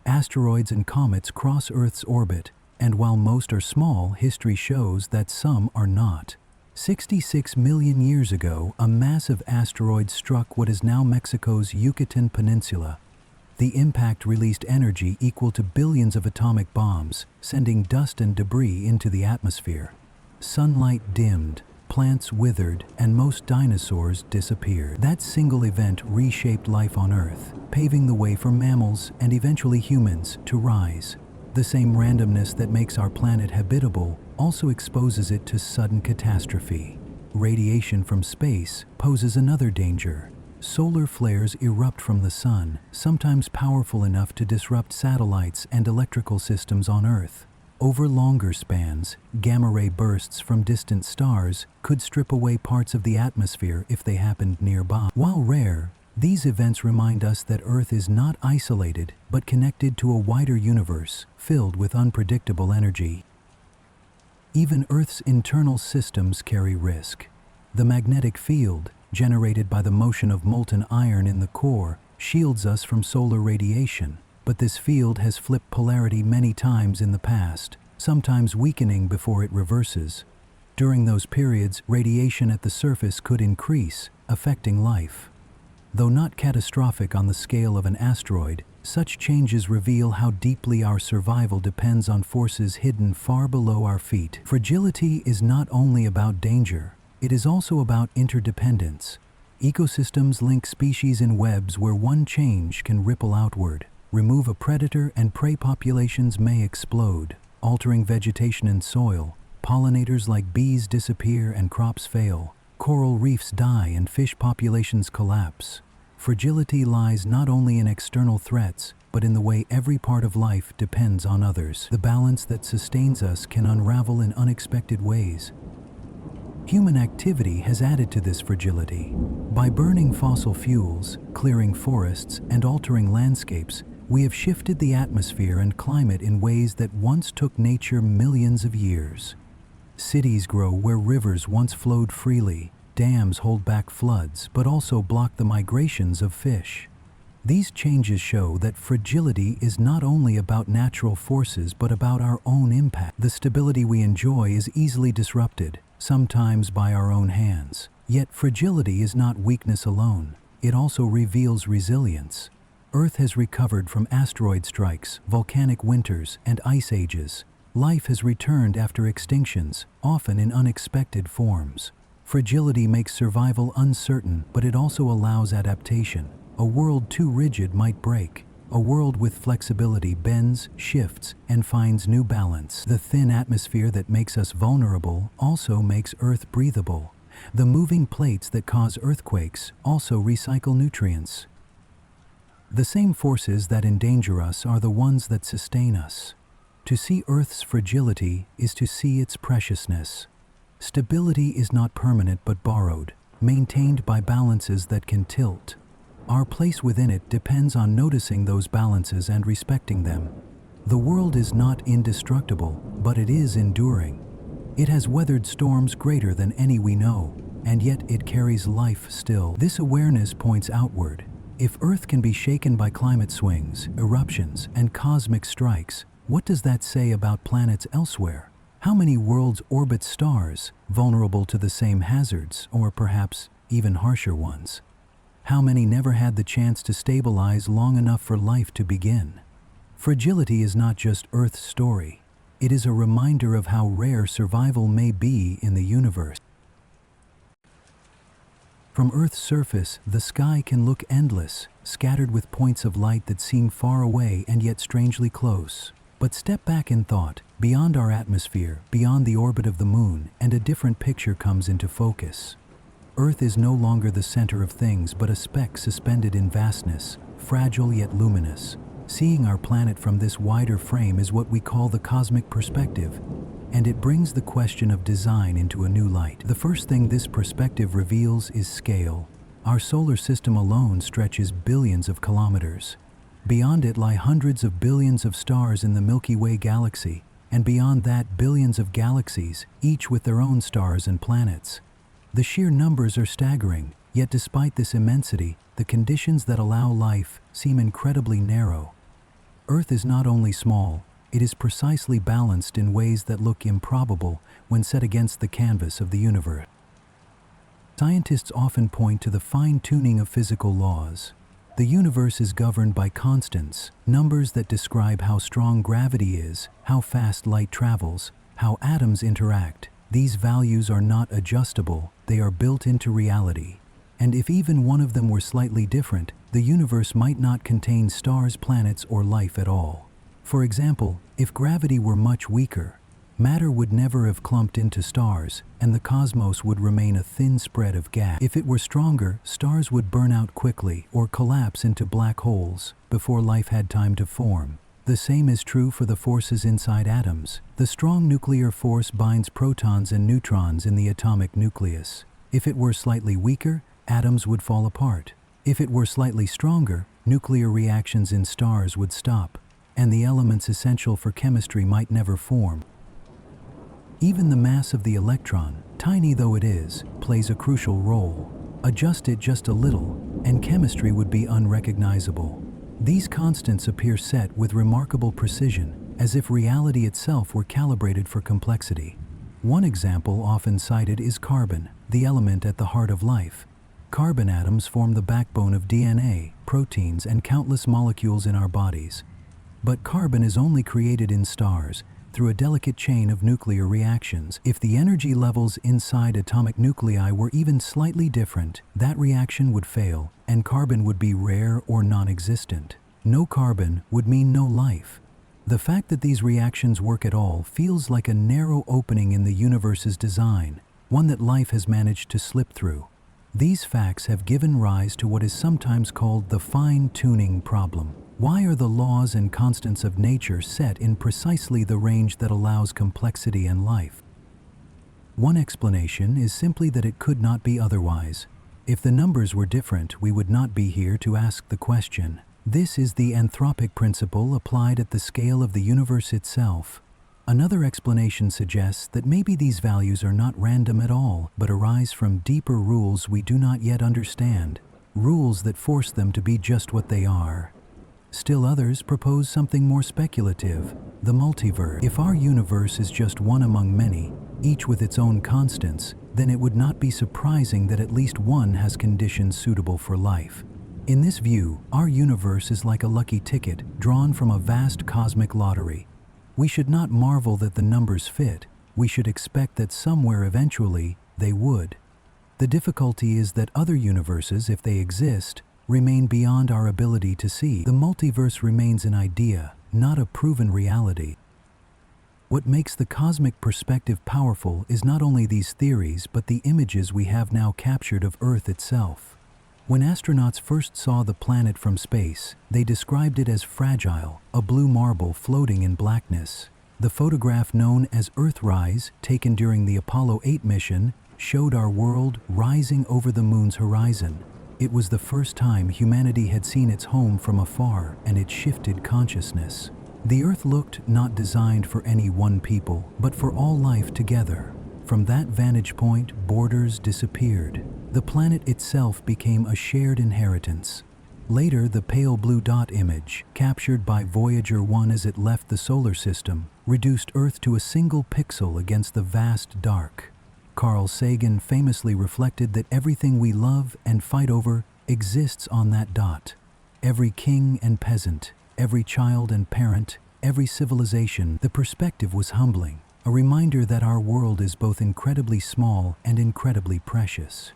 S1: Asteroids and comets cross Earth's orbit, and while most are small, history shows that some are not. 66 million years ago, a massive asteroid struck what is now Mexico's Yucatan Peninsula. The impact released energy equal to billions of atomic bombs, sending dust and debris into the atmosphere. Sunlight dimmed, plants withered, and most dinosaurs disappeared. That single event reshaped life on Earth, paving the way for mammals and eventually humans to rise. The same randomness that makes our planet habitable also exposes it to sudden catastrophe. Radiation from space poses another danger. Solar flares erupt from the sun, sometimes powerful enough to disrupt satellites and electrical systems on Earth. Over longer spans, gamma-ray bursts from distant stars could strip away parts of the atmosphere if they happened nearby. While rare, these events remind us that Earth is not isolated, but connected to a wider universe filled with unpredictable energy. Even Earth's internal systems carry risk. The magnetic field, generated by the motion of molten iron in the core, shields us from solar radiation. But this field has flipped polarity many times in the past, sometimes weakening before it reverses. During those periods, radiation at the surface could increase, affecting life. Though not catastrophic on the scale of an asteroid, such changes reveal how deeply our survival depends on forces hidden far below our feet. Fragility is not only about danger, it is also about interdependence. Ecosystems link species in webs where one change can ripple outward. Remove a predator and prey populations may explode, altering vegetation and soil. Pollinators like bees disappear and crops fail. Coral reefs die and fish populations collapse. Fragility lies not only in external threats, but in the way every part of life depends on others. The balance that sustains us can unravel in unexpected ways. Human activity has added to this fragility. By burning fossil fuels, clearing forests, and altering landscapes, we have shifted the atmosphere and climate in ways that once took nature millions of years. Cities grow where rivers once flowed freely. dams hold back floods but also block the migrations of fish. These changes show that fragility is not only about natural forces but about our own impact. The stability we enjoy is easily disrupted, sometimes by our own hands. Yet fragility is not weakness alone. It also reveals resilience. Earth has recovered from asteroid strikes, volcanic winters, and ice ages. Life has returned after extinctions, often in unexpected forms. Fragility makes survival uncertain, but it also allows adaptation. A world too rigid might break. A world with flexibility bends, shifts, and finds new balance. The thin atmosphere that makes us vulnerable also makes Earth breathable. The moving plates that cause earthquakes also recycle nutrients. The same forces that endanger us are the ones that sustain us. To see Earth's fragility is to see its preciousness. Stability is not permanent but borrowed, maintained by balances that can tilt. Our place within it depends on noticing those balances and respecting them. The world is not indestructible, but it is enduring. It has weathered storms greater than any we know, and yet it carries life still. This awareness points outward. If Earth can be shaken by climate swings, eruptions, and cosmic strikes, what does that say about planets elsewhere? How many worlds orbit stars, vulnerable to the same hazards, or perhaps even harsher ones? How many never had the chance to stabilize long enough for life to begin? Fragility is not just Earth's story. It is a reminder of how rare survival may be in the universe. From Earth's surface, the sky can look endless, scattered with points of light that seem far away and yet strangely close. But step back in thought, beyond our atmosphere, beyond the orbit of the moon, and a different picture comes into focus. Earth is no longer the center of things but a speck suspended in vastness, fragile yet luminous. Seeing our planet from this wider frame is what we call the cosmic perspective, and it brings the question of design into a new light. The first thing this perspective reveals is scale. Our solar system alone stretches billions of kilometers. Beyond it lie hundreds of billions of stars in the Milky Way galaxy, and beyond that billions of galaxies, each with their own stars and planets. The sheer numbers are staggering, yet despite this immensity, the conditions that allow life seem incredibly narrow. Earth is not only small, it is precisely balanced in ways that look improbable when set against the canvas of the universe. Scientists often point to the fine-tuning of physical laws. The universe is governed by constants, numbers that describe how strong gravity is, how fast light travels, how atoms interact. These values are not adjustable, they are built into reality. And if even one of them were slightly different, the universe might not contain stars, planets, or life at all. For example, if gravity were much weaker, matter would never have clumped into stars, and the cosmos would remain a thin spread of gas. If it were stronger, stars would burn out quickly or collapse into black holes before life had time to form. The same is true for the forces inside atoms. The strong nuclear force binds protons and neutrons in the atomic nucleus. If it were slightly weaker, atoms would fall apart. If it were slightly stronger, nuclear reactions in stars would stop, and the elements essential for chemistry might never form. Even the mass of the electron, tiny though it is, plays a crucial role. Adjust it just a little, and chemistry would be unrecognizable. These constants appear set with remarkable precision, as if reality itself were calibrated for complexity. One example often cited is carbon, the element at the heart of life. Carbon atoms form the backbone of DNA, proteins, and countless molecules in our bodies. But carbon is only created in stars, through a delicate chain of nuclear reactions. If the energy levels inside atomic nuclei were even slightly different, that reaction would fail, and carbon would be rare or non-existent. No carbon would mean no life. The fact that these reactions work at all feels like a narrow opening in the universe's design, one that life has managed to slip through. These facts have given rise to what is sometimes called the fine-tuning problem. Why are the laws and constants of nature set in precisely the range that allows complexity and life? One explanation is simply that it could not be otherwise. If the numbers were different, we would not be here to ask the question. This is the anthropic principle applied at the scale of the universe itself. Another explanation suggests that maybe these values are not random at all, but arise from deeper rules we do not yet understand, rules that force them to be just what they are. Still others propose something more speculative, the multiverse. If our universe is just one among many, each with its own constants, then it would not be surprising that at least one has conditions suitable for life. In this view, our universe is like a lucky ticket drawn from a vast cosmic lottery. We should not marvel that the numbers fit. We should expect that somewhere eventually they would. The difficulty is that other universes, if they exist, remain beyond our ability to see. The multiverse remains an idea, not a proven reality. What makes the cosmic perspective powerful is not only these theories, but the images we have now captured of Earth itself. When astronauts first saw the planet from space, they described it as fragile, a blue marble floating in blackness. The photograph known as Earthrise, taken during the Apollo 8 mission, showed our world rising over the moon's horizon. It was the first time humanity had seen its home from afar, and it shifted consciousness. The Earth looked not designed for any one people, but for all life together. From that vantage point, borders disappeared. The planet itself became a shared inheritance. Later, the pale blue dot image, captured by Voyager 1 as it left the solar system, reduced Earth to a single pixel against the vast dark. Carl Sagan famously reflected that everything we love and fight over exists on that dot. Every king and peasant, every child and parent, every civilization. The perspective was humbling, a reminder that our world is both incredibly small and incredibly precious.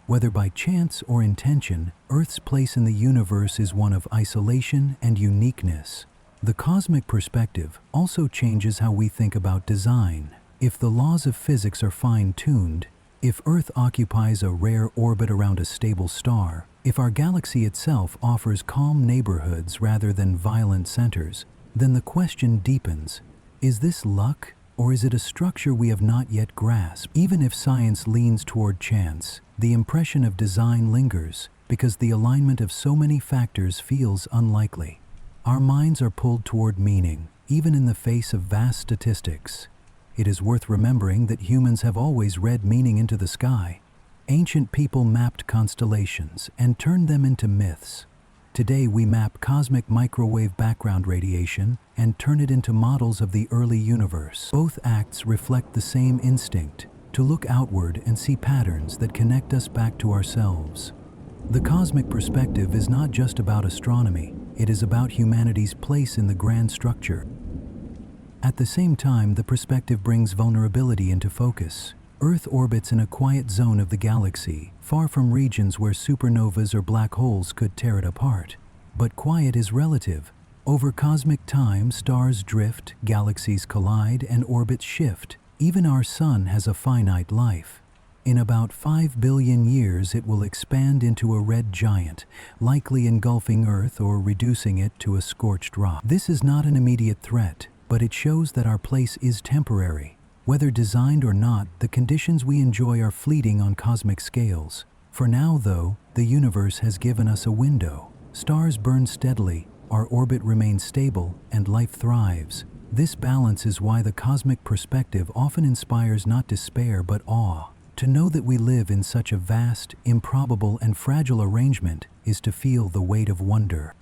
S1: Whether by chance or intention, Earth's place in the universe is one of isolation and uniqueness. The cosmic perspective also changes how we think about design. If the laws of physics are fine-tuned, if Earth occupies a rare orbit around a stable star, if our galaxy itself offers calm neighborhoods rather than violent centers, then the question deepens: is this luck, or is it a structure we have not yet grasped? Even if science leans toward chance, the impression of design lingers because the alignment of so many factors feels unlikely. Our minds are pulled toward meaning, even in the face of vast statistics. It is worth remembering that humans have always read meaning into the sky. Ancient people mapped constellations and turned them into myths. Today we map cosmic microwave background radiation and turn it into models of the early universe. Both acts reflect the same instinct, to look outward and see patterns that connect us back to ourselves. The cosmic perspective is not just about astronomy, it is about humanity's place in the grand structure. At the same time, the perspective brings vulnerability into focus. Earth orbits in a quiet zone of the galaxy, far from regions where supernovas or black holes could tear it apart. But quiet is relative. Over cosmic time, stars drift, galaxies collide, and orbits shift. Even our sun has a finite life. In about 5 billion years, it will expand into a red giant, likely engulfing Earth or reducing it to a scorched rock. This is not an immediate threat, but it shows that our place is temporary. Whether designed or not, the conditions we enjoy are fleeting on cosmic scales. For now, though, the universe has given us a window. Stars burn steadily, our orbit remains stable, and life thrives. This balance is why the cosmic perspective often inspires not despair but awe. To know that we live in such a vast, improbable, and fragile arrangement is to feel the weight of wonder.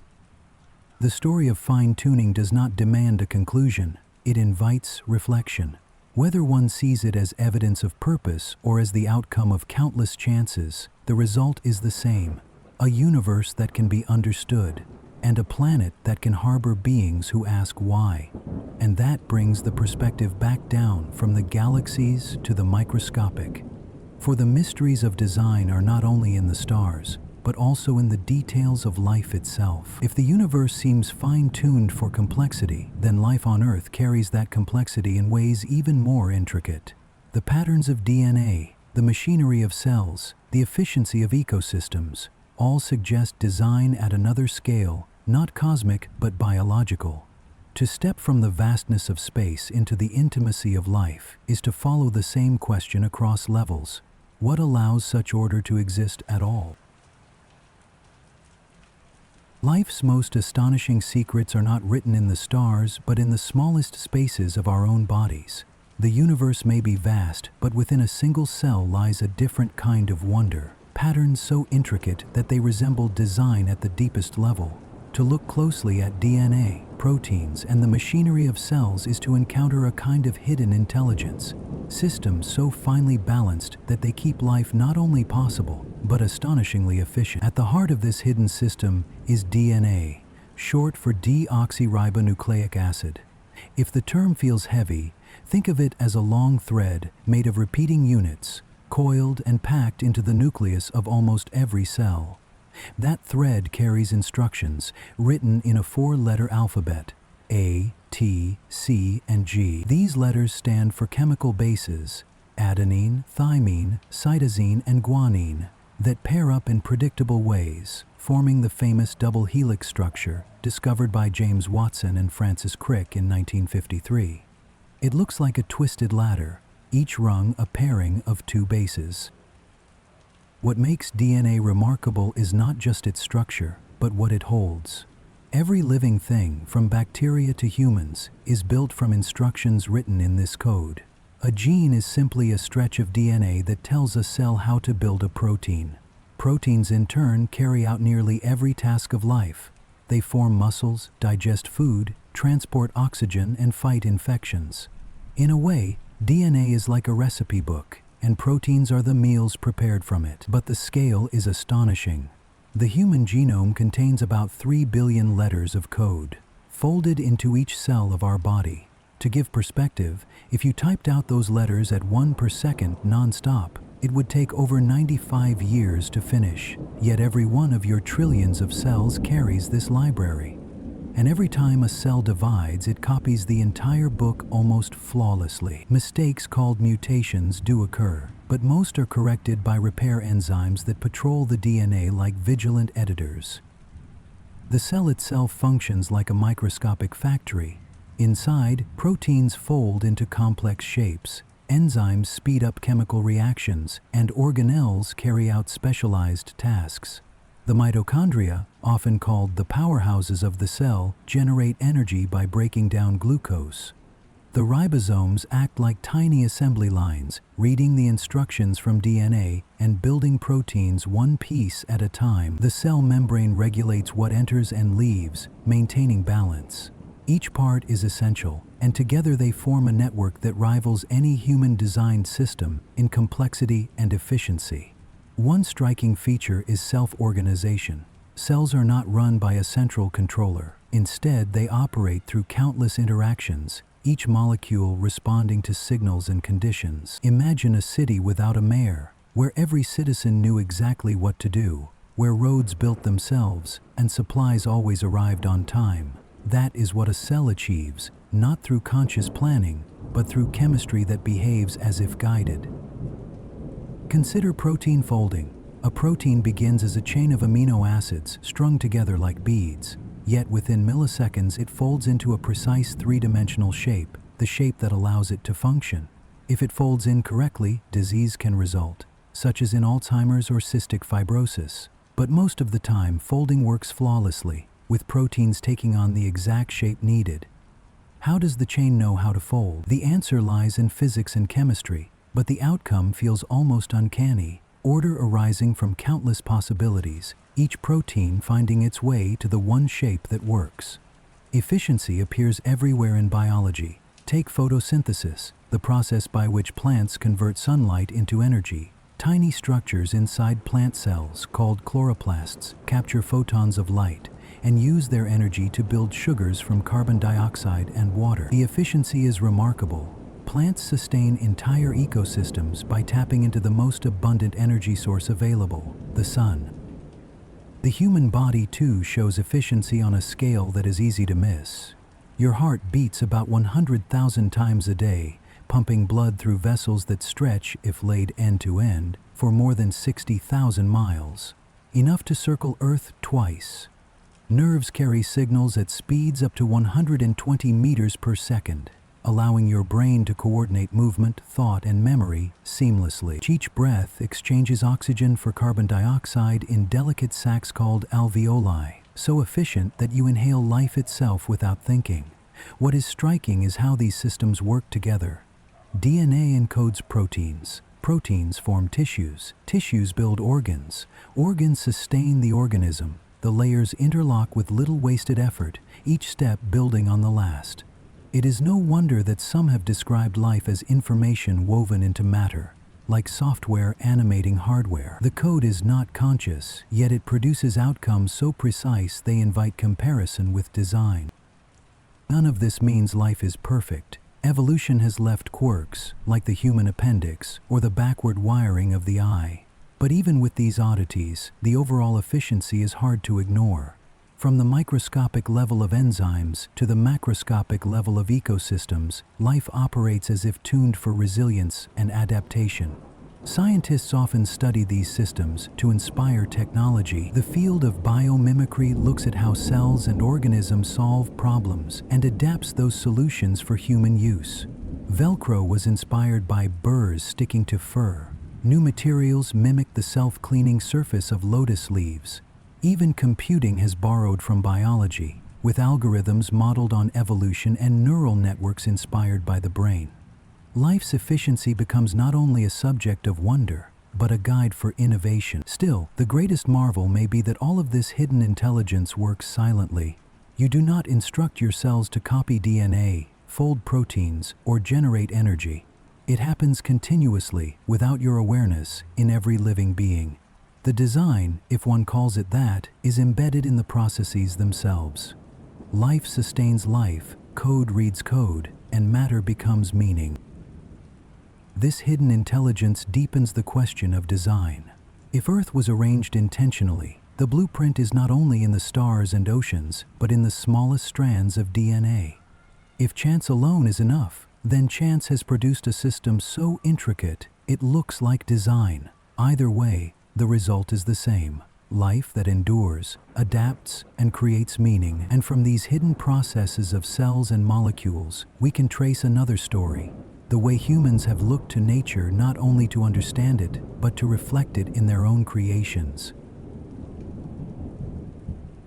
S1: The story of fine-tuning does not demand a conclusion. It invites reflection. Whether one sees it as evidence of purpose or as the outcome of countless chances, the result is the same: a universe that can be understood, and a planet that can harbor beings who ask why. And that brings the perspective back down from the galaxies to the microscopic. For the mysteries of design are not only in the stars, but also in the details of life itself. If the universe seems fine-tuned for complexity, then life on Earth carries that complexity in ways even more intricate. The patterns of DNA, the machinery of cells, the efficiency of ecosystems, all suggest design at another scale, not cosmic but biological. To step from the vastness of space into the intimacy of life is to follow the same question across levels. What allows such order to exist at all? Life's most astonishing secrets are not written in the stars, but in the smallest spaces of our own bodies. The universe may be vast, but within a single cell lies a different kind of wonder. Patterns so intricate that they resemble design at the deepest level. To look closely at DNA, proteins, and the machinery of cells is to encounter a kind of hidden intelligence. Systems so finely balanced that they keep life not only possible, but astonishingly efficient. At the heart of this hidden system is DNA, short for deoxyribonucleic acid. If the term feels heavy, think of it as a long thread made of repeating units, coiled and packed into the nucleus of almost every cell. That thread carries instructions written in a 4-letter alphabet: A, T, C, and G. These letters stand for chemical bases, adenine, thymine, cytosine, and guanine, that pair up in predictable ways, forming the famous double helix structure discovered by James Watson and Francis Crick in 1953. It looks like a twisted ladder, each rung a pairing of 2 bases. What makes DNA remarkable is not just its structure, but what it holds. Every living thing, from bacteria to humans, is built from instructions written in this code. A gene is simply a stretch of DNA that tells a cell how to build a protein. Proteins, in turn, carry out nearly every task of life. They form muscles, digest food, transport oxygen, and fight infections. In a way, DNA is like a recipe book, and proteins are the meals prepared from it. But the scale is astonishing. The human genome contains about 3 billion letters of code, folded into each cell of our body. To give perspective, if you typed out those letters at 1 per second non-stop, it would take over 95 years to finish. Yet every one of your trillions of cells carries this library. And every time a cell divides, it copies the entire book almost flawlessly. Mistakes called mutations do occur, but most are corrected by repair enzymes that patrol the DNA like vigilant editors. The cell itself functions like a microscopic factory. Inside, proteins fold into complex shapes, enzymes speed up chemical reactions, and organelles carry out specialized tasks. The mitochondria, often called the powerhouses of the cell, generate energy by breaking down glucose. The ribosomes act like tiny assembly lines, reading the instructions from DNA and building proteins one piece at a time. The cell membrane regulates what enters and leaves, maintaining balance. Each part is essential, and together they form a network that rivals any human-designed system in complexity and efficiency. One striking feature is self-organization. Cells are not run by a central controller. Instead, they operate through countless interactions, each molecule responding to signals and conditions. Imagine a city without a mayor, where every citizen knew exactly what to do, where roads built themselves and supplies always arrived on time. That is what a cell achieves, not through conscious planning, but through chemistry that behaves as if guided. Consider protein folding. A protein begins as a chain of amino acids strung together like beads. Yet within milliseconds it folds into a precise 3-dimensional shape, the shape that allows it to function. If it folds incorrectly, disease can result, such as in Alzheimer's or cystic fibrosis. But most of the time, folding works flawlessly, with proteins taking on the exact shape needed. How does the chain know how to fold? The answer lies in physics and chemistry, but the outcome feels almost uncanny. Order arising from countless possibilities, each protein finding its way to the one shape that works. Efficiency appears everywhere in biology. Take photosynthesis, the process by which plants convert sunlight into energy. Tiny structures inside plant cells, called chloroplasts, capture photons of light and use their energy to build sugars from carbon dioxide and water. The efficiency is remarkable. Plants sustain entire ecosystems by tapping into the most abundant energy source available, the sun. The human body, too, shows efficiency on a scale that is easy to miss. Your heart beats about 100,000 times a day, pumping blood through vessels that stretch, if laid end to end, for more than 60,000 miles, enough to circle Earth twice. Nerves carry signals at speeds up to 120 meters per second, allowing your brain to coordinate movement, thought, and memory seamlessly. Each breath exchanges oxygen for carbon dioxide in delicate sacs called alveoli, so efficient that you inhale life itself without thinking. What is striking is how these systems work together. DNA encodes proteins. Proteins form tissues. Tissues build organs. Organs sustain the organism. The layers interlock with little wasted effort, each step building on the last. It is no wonder that some have described life as information woven into matter, like software animating hardware. The code is not conscious, yet it produces outcomes so precise they invite comparison with design. None of this means life is perfect. Evolution has left quirks, like the human appendix or the backward wiring of the eye. But even with these oddities, the overall efficiency is hard to ignore. From the microscopic level of enzymes to the macroscopic level of ecosystems, life operates as if tuned for resilience and adaptation. Scientists often study these systems to inspire technology. The field of biomimicry looks at how cells and organisms solve problems and adapts those solutions for human use. Velcro was inspired by burrs sticking to fur. New materials mimic the self-cleaning surface of lotus leaves. Even computing has borrowed from biology, with algorithms modeled on evolution and neural networks inspired by the brain. Life's efficiency becomes not only a subject of wonder, but a guide for innovation. Still, the greatest marvel may be that all of this hidden intelligence works silently. You do not instruct your cells to copy DNA, fold proteins, or generate energy. It happens continuously, without your awareness, in every living being. The design, if one calls it that, is embedded in the processes themselves. Life sustains life, code reads code, and matter becomes meaning. This hidden intelligence deepens the question of design. If Earth was arranged intentionally, the blueprint is not only in the stars and oceans, but in the smallest strands of DNA. If chance alone is enough, then chance has produced a system so intricate it looks like design. Either way, the result is the same: life that endures, adapts, and creates meaning. And from these hidden processes of cells and molecules, we can trace another story: the way humans have looked to nature not only to understand it, but to reflect it in their own creations.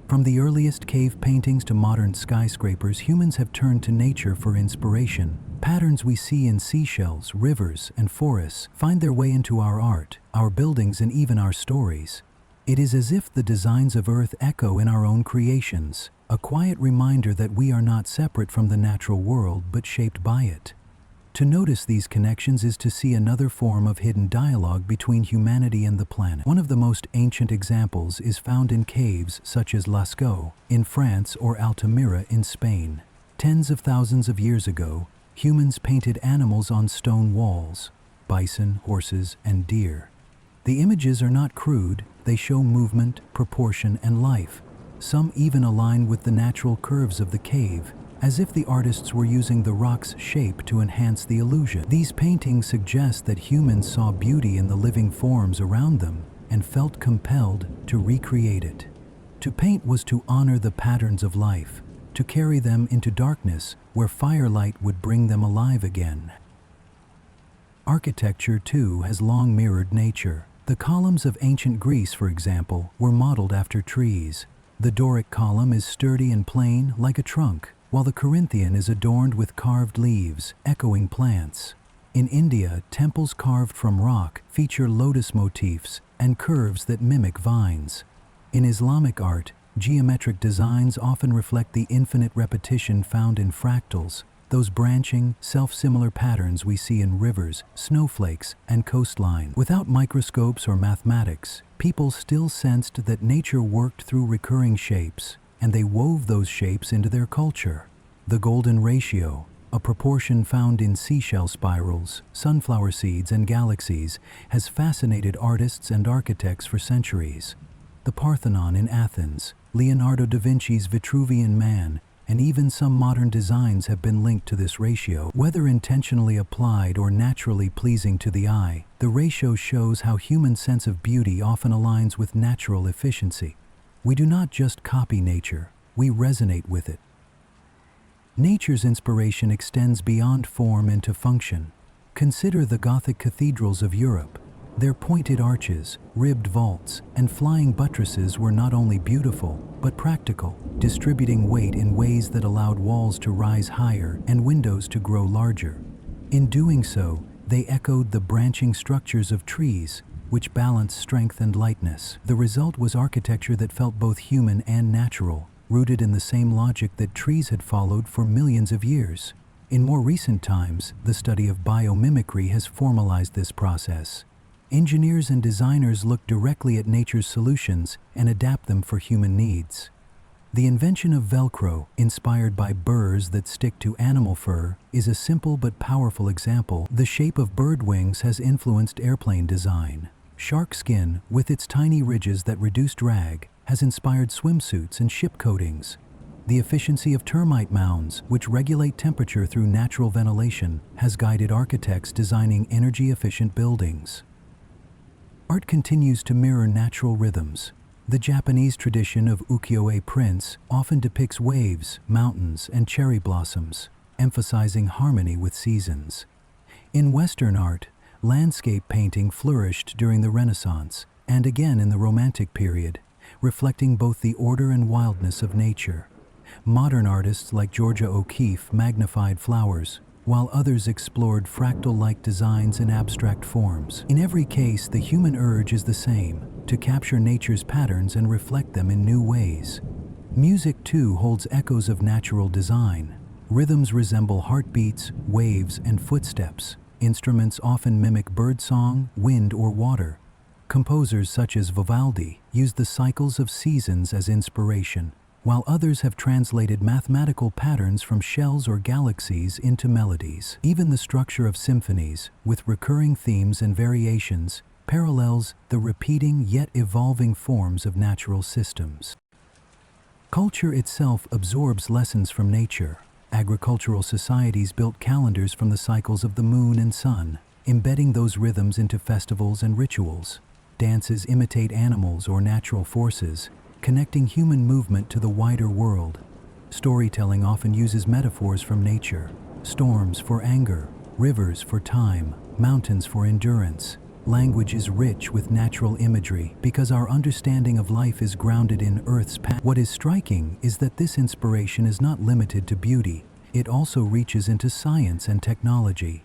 S1: From the earliest cave paintings to modern skyscrapers, humans have turned to nature for inspiration. Patterns we see in seashells, rivers, and forests find their way into our art, our buildings, and even our stories. It is as if the designs of Earth echo in our own creations, a quiet reminder that we are not separate from the natural world but shaped by it. To notice these connections is to see another form of hidden dialogue between humanity and the planet. One of the most ancient examples is found in caves such as Lascaux in France or Altamira in Spain. Tens of thousands of years ago, humans painted animals on stone walls: bison, horses, and deer. The images are not crude, they show movement, proportion, and life. Some even align with the natural curves of the cave, as if the artists were using the rock's shape to enhance the illusion. These paintings suggest that humans saw beauty in the living forms around them and felt compelled to recreate it. To paint was to honor the patterns of life, to carry them into darkness where firelight would bring them alive again. Architecture, too, has long mirrored nature. The columns of ancient Greece, for example, were modeled after trees. The Doric column is sturdy and plain, like a trunk, while the Corinthian is adorned with carved leaves, echoing plants. In India, temples carved from rock feature lotus motifs and curves that mimic vines. In Islamic art, geometric designs often reflect the infinite repetition found in fractals, those branching, self-similar patterns we see in rivers, snowflakes, and coastlines. Without microscopes or mathematics, people still sensed that nature worked through recurring shapes, and they wove those shapes into their culture. The golden ratio, a proportion found in seashell spirals, sunflower seeds, and galaxies, has fascinated artists and architects for centuries. The Parthenon in Athens, Leonardo da Vinci's Vitruvian Man, and even some modern designs have been linked to this ratio. Whether intentionally applied or naturally pleasing to the eye, the ratio shows how human sense of beauty often aligns with natural efficiency. We do not just copy nature, we resonate with it. Nature's inspiration extends beyond form into function. Consider the Gothic cathedrals of Europe. Their pointed arches, ribbed vaults, and flying buttresses were not only beautiful, but practical, distributing weight in ways that allowed walls to rise higher and windows to grow larger. In doing so, they echoed the branching structures of trees, which balanced strength and lightness. The result was architecture that felt both human and natural, rooted in the same logic that trees had followed for millions of years. In more recent times, the study of biomimicry has formalized this process. Engineers and designers look directly at nature's solutions and adapt them for human needs. The invention of Velcro, inspired by burrs that stick to animal fur, is a simple but powerful example. The shape of bird wings has influenced airplane design. Shark skin, with its tiny ridges that reduce drag, has inspired swimsuits and ship coatings. The efficiency of termite mounds, which regulate temperature through natural ventilation, has guided architects designing energy-efficient buildings. Art continues to mirror natural rhythms. The Japanese tradition of ukiyo-e prints often depicts waves, mountains, and cherry blossoms, emphasizing harmony with seasons. In Western art, landscape painting flourished during the Renaissance and again in the Romantic period, reflecting both the order and wildness of nature. Modern artists like Georgia O'Keeffe magnified flowers, while others explored fractal-like designs and abstract forms. In every case, the human urge is the same: to capture nature's patterns and reflect them in new ways. Music, too, holds echoes of natural design. Rhythms resemble heartbeats, waves, and footsteps. Instruments often mimic birdsong, wind, or water. Composers such as Vivaldi use the cycles of seasons as inspiration, while others have translated mathematical patterns from shells or galaxies into melodies. Even the structure of symphonies, with recurring themes and variations, parallels the repeating yet evolving forms of natural systems. Culture itself absorbs lessons from nature. Agricultural societies built calendars from the cycles of the moon and sun, embedding those rhythms into festivals and rituals. Dances imitate animals or natural forces, connecting human movement to the wider world. Storytelling often uses metaphors from nature: storms for anger, rivers for time, mountains for endurance. Language is rich with natural imagery because our understanding of life is grounded in Earth's past. What is striking is that this inspiration is not limited to beauty. It also reaches into science and technology.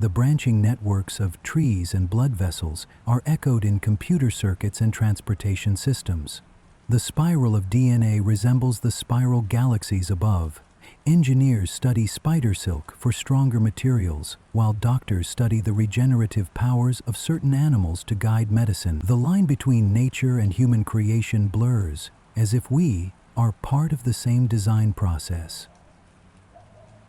S1: The branching networks of trees and blood vessels are echoed in computer circuits and transportation systems. The spiral of DNA resembles the spiral galaxies above. Engineers study spider silk for stronger materials, while doctors study the regenerative powers of certain animals to guide medicine. The line between nature and human creation blurs, as if we are part of the same design process.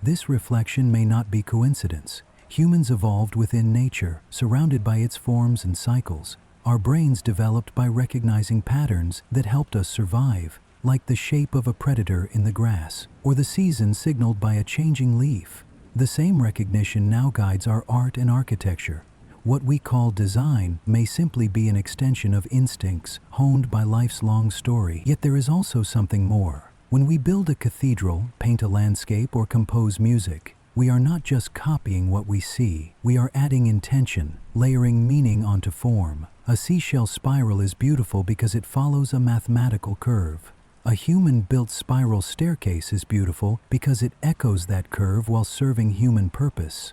S1: This reflection may not be coincidence. Humans evolved within nature, surrounded by its forms and cycles. Our brains developed by recognizing patterns that helped us survive, like the shape of a predator in the grass, or the season signaled by a changing leaf. The same recognition now guides our art and architecture. What we call design may simply be an extension of instincts honed by life's long story. Yet there is also something more. When we build a cathedral, paint a landscape, or compose music, we are not just copying what we see. We are adding intention, layering meaning onto form. A seashell spiral is beautiful because it follows a mathematical curve. A human-built spiral staircase is beautiful because it echoes that curve while serving human purpose.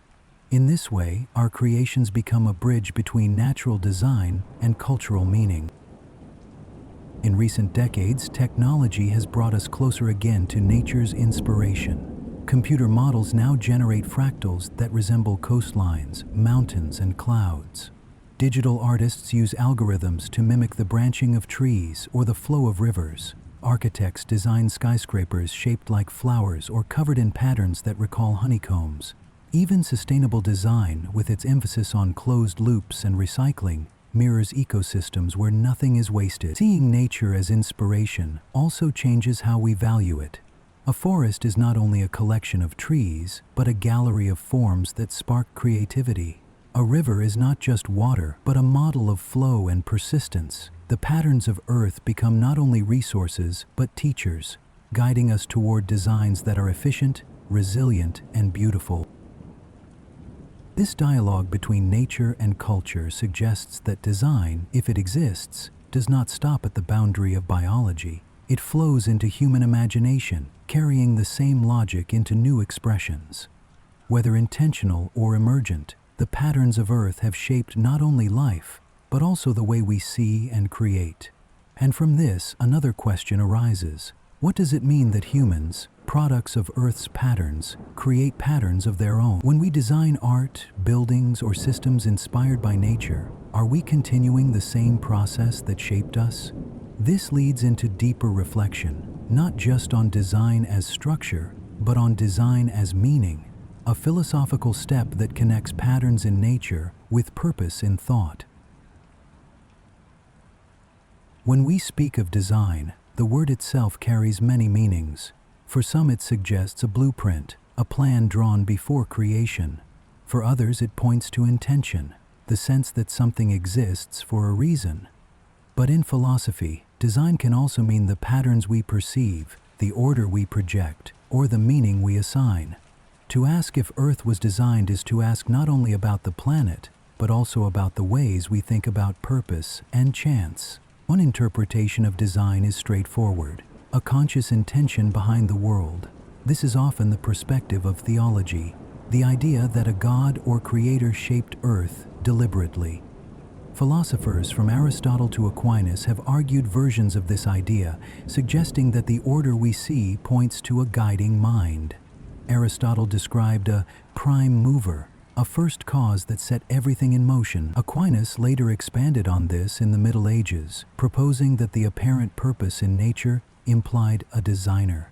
S1: In this way, our creations become a bridge between natural design and cultural meaning. In recent decades, technology has brought us closer again to nature's inspiration. Computer models now generate fractals that resemble coastlines, mountains, and clouds. Digital artists use algorithms to mimic the branching of trees or the flow of rivers. Architects design skyscrapers shaped like flowers or covered in patterns that recall honeycombs. Even sustainable design, with its emphasis on closed loops and recycling, mirrors ecosystems where nothing is wasted. Seeing nature as inspiration also changes how we value it. A forest is not only a collection of trees, but a gallery of forms that spark creativity. A river is not just water, but a model of flow and persistence. The patterns of Earth become not only resources, but teachers, guiding us toward designs that are efficient, resilient, and beautiful. This dialogue between nature and culture suggests that design, if it exists, does not stop at the boundary of biology. It flows into human imagination, carrying the same logic into new expressions. Whether intentional or emergent, the patterns of Earth have shaped not only life, but also the way we see and create. And from this, another question arises. What does it mean that humans, products of Earth's patterns, create patterns of their own? When we design art, buildings, or systems inspired by nature, are we continuing the same process that shaped us? This leads into deeper reflection, not just on design as structure, but on design as meaning, a philosophical step that connects patterns in nature with purpose in thought. When we speak of design, the word itself carries many meanings. For some it suggests a blueprint, a plan drawn before creation. For others it points to intention, the sense that something exists for a reason. But in philosophy, design can also mean the patterns we perceive, the order we project, or the meaning we assign. To ask if Earth was designed is to ask not only about the planet, but also about the ways we think about purpose and chance. One interpretation of design is straightforward, a conscious intention behind the world. This is often the perspective of theology, the idea that a god or creator shaped Earth deliberately. Philosophers from Aristotle to Aquinas have argued versions of this idea, suggesting that the order we see points to a guiding mind. Aristotle described a prime mover, a first cause that set everything in motion. Aquinas later expanded on this in the Middle Ages, proposing that the apparent purpose in nature implied a designer.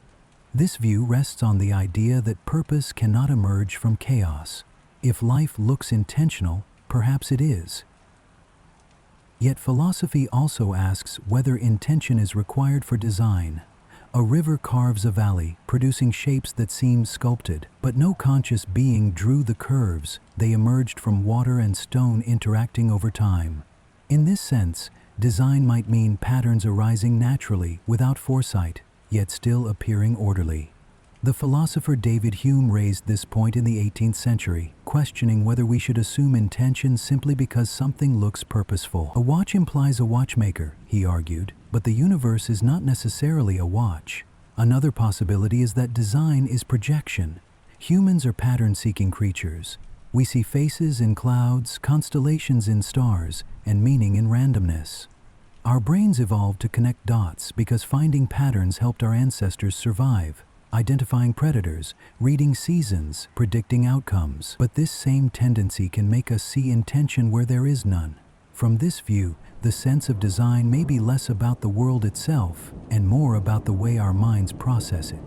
S1: This view rests on the idea that purpose cannot emerge from chaos. If life looks intentional, perhaps it is. Yet philosophy also asks whether intention is required for design. A river carves a valley, producing shapes that seem sculpted, but no conscious being drew the curves. They emerged from water and stone interacting over time. In this sense, design might mean patterns arising naturally without foresight, yet still appearing orderly. The philosopher David Hume raised this point in the 18th century, questioning whether we should assume intention simply because something looks purposeful. A watch implies a watchmaker, he argued, but the universe is not necessarily a watch. Another possibility is that design is projection. Humans are pattern-seeking creatures. We see faces in clouds, constellations in stars, and meaning in randomness. Our brains evolved to connect dots because finding patterns helped our ancestors survive, identifying predators, reading seasons, predicting outcomes. But this same tendency can make us see intention where there is none. From this view, the sense of design may be less about the world itself and more about the way our minds process it.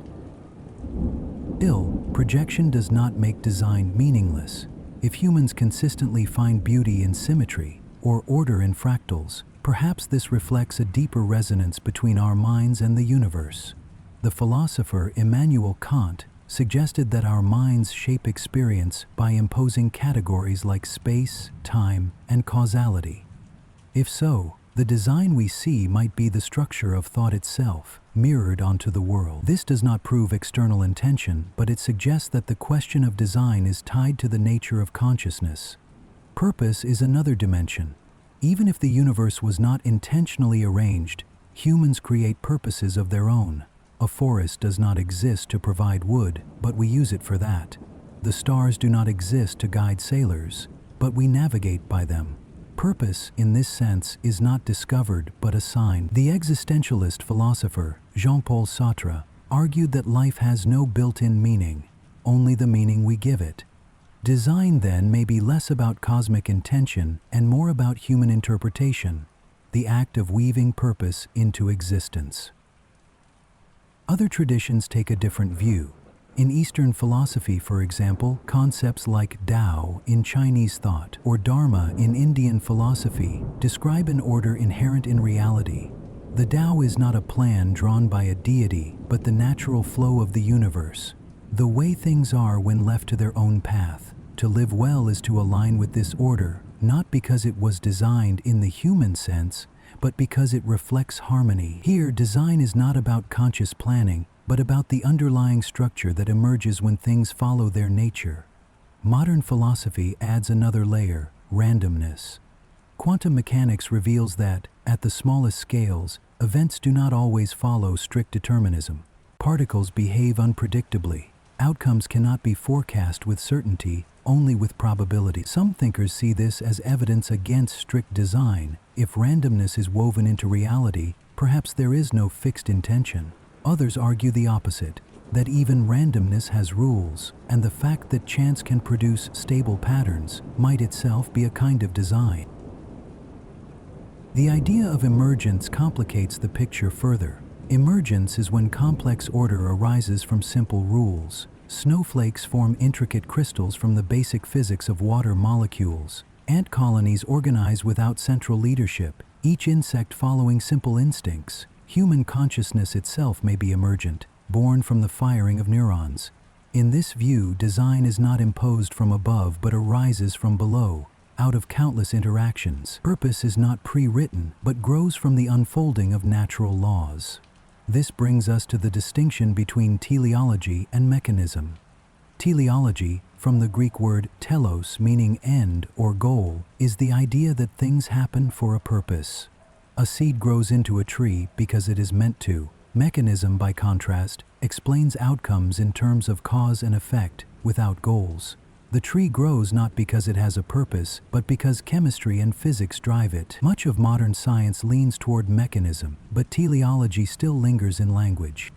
S1: Still, projection does not make design meaningless. If humans consistently find beauty in symmetry or order in fractals, perhaps this reflects a deeper resonance between our minds and the universe. The philosopher Immanuel Kant suggested that our minds shape experience by imposing categories like space, time, and causality. If so, the design we see might be the structure of thought itself, mirrored onto the world. This does not prove external intention, but it suggests that the question of design is tied to the nature of consciousness. Purpose is another dimension. Even if the universe was not intentionally arranged, humans create purposes of their own. A forest does not exist to provide wood, but we use it for that. The stars do not exist to guide sailors, but we navigate by them. Purpose, in this sense, is not discovered but assigned. The existentialist philosopher Jean-Paul Sartre argued that life has no built-in meaning, only the meaning we give it. Design, then, may be less about cosmic intention and more about human interpretation, the act of weaving purpose into existence. Other traditions take a different view. In Eastern philosophy, for example, concepts like Tao in Chinese thought or Dharma in Indian philosophy describe an order inherent in reality. The Tao is not a plan drawn by a deity, but the natural flow of the universe, the way things are when left to their own path. To live well is to align with this order, not because it was designed in the human sense, but because it reflects harmony. Here, design is not about conscious planning, but about the underlying structure that emerges when things follow their nature. Modern philosophy adds another layer: randomness. Quantum mechanics reveals that, at the smallest scales, events do not always follow strict determinism. Particles behave unpredictably. Outcomes cannot be forecast with certainty, only with probability. Some thinkers see this as evidence against strict design. If randomness is woven into reality, perhaps there is no fixed intention. Others argue the opposite, that even randomness has rules, and the fact that chance can produce stable patterns might itself be a kind of design. The idea of emergence complicates the picture further. Emergence is when complex order arises from simple rules. Snowflakes form intricate crystals from the basic physics of water molecules. Ant colonies organize without central leadership, each insect following simple instincts. Human consciousness itself may be emergent, born from the firing of neurons. In this view, design is not imposed from above but arises from below, out of countless interactions. Purpose is not pre-written but grows from the unfolding of natural laws. This brings us to the distinction between teleology and mechanism. Teleology, from the Greek word telos meaning end or goal, is the idea that things happen for a purpose. A seed grows into a tree because it is meant to. Mechanism, by contrast, explains outcomes in terms of cause and effect, without goals. The tree grows not because it has a purpose, but because chemistry and physics drive it. Much of modern science leans toward mechanism, but teleology still lingers in language.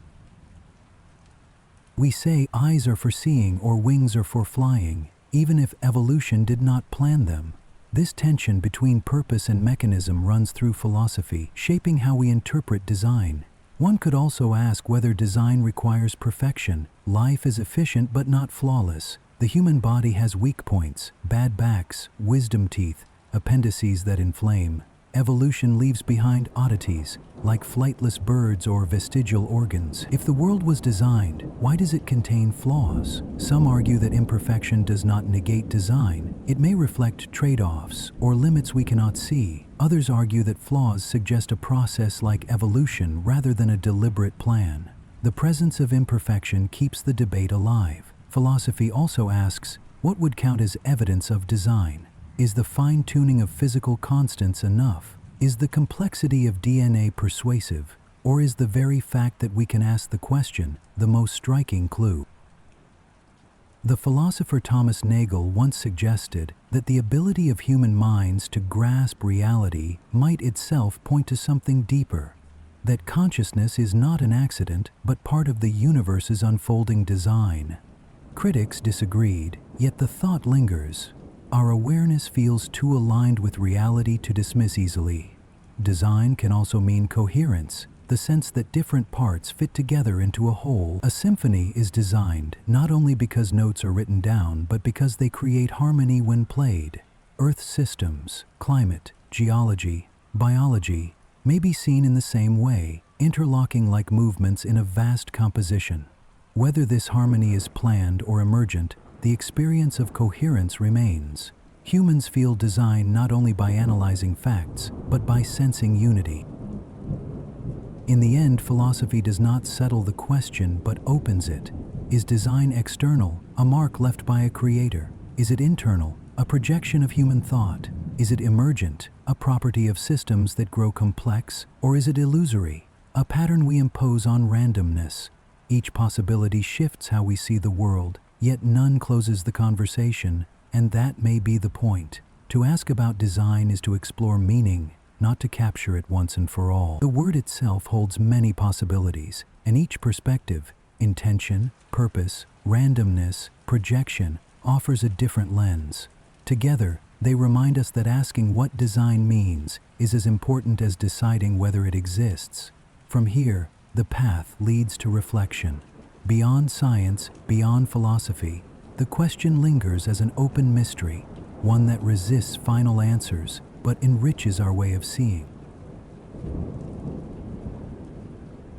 S1: We say eyes are for seeing or wings are for flying, even if evolution did not plan them. This tension between purpose and mechanism runs through philosophy, shaping how we interpret design. One could also ask whether design requires perfection. Life is efficient but not flawless. The human body has weak points, bad backs, wisdom teeth, appendices that inflame. Evolution leaves behind oddities, like flightless birds or vestigial organs. If the world was designed, why does it contain flaws? Some argue that imperfection does not negate design. It may reflect trade-offs or limits we cannot see. Others argue that flaws suggest a process like evolution rather than a deliberate plan. The presence of imperfection keeps the debate alive. Philosophy also asks, what would count as evidence of design? Is the fine-tuning of physical constants enough? Is the complexity of DNA persuasive? Or is the very fact that we can ask the question the most striking clue? The philosopher Thomas Nagel once suggested that the ability of human minds to grasp reality might itself point to something deeper, that consciousness is not an accident but part of the universe's unfolding design. Critics disagreed, yet the thought lingers. Our awareness feels too aligned with reality to dismiss easily. Design can also mean coherence, the sense that different parts fit together into a whole. A symphony is designed not only because notes are written down, but because they create harmony when played. Earth's systems, climate, geology, biology may be seen in the same way, interlocking like movements in a vast composition. Whether this harmony is planned or emergent, the experience of coherence remains. Humans feel design not only by analyzing facts, but by sensing unity. In the end, philosophy does not settle the question, but opens it. Is design external, a mark left by a creator? Is it internal, a projection of human thought? Is it emergent, a property of systems that grow complex? Or is it illusory, a pattern we impose on randomness? Each possibility shifts how we see the world, yet none closes the conversation, and that may be the point. To ask about design is to explore meaning, not to capture it once and for all. The word itself holds many possibilities, and each perspective, intention, purpose, randomness, projection, offers a different lens. Together, they remind us that asking what design means is as important as deciding whether it exists. From here, the path leads to reflection. Beyond science, beyond philosophy, the question lingers as an open mystery, one that resists final answers but enriches our way of seeing.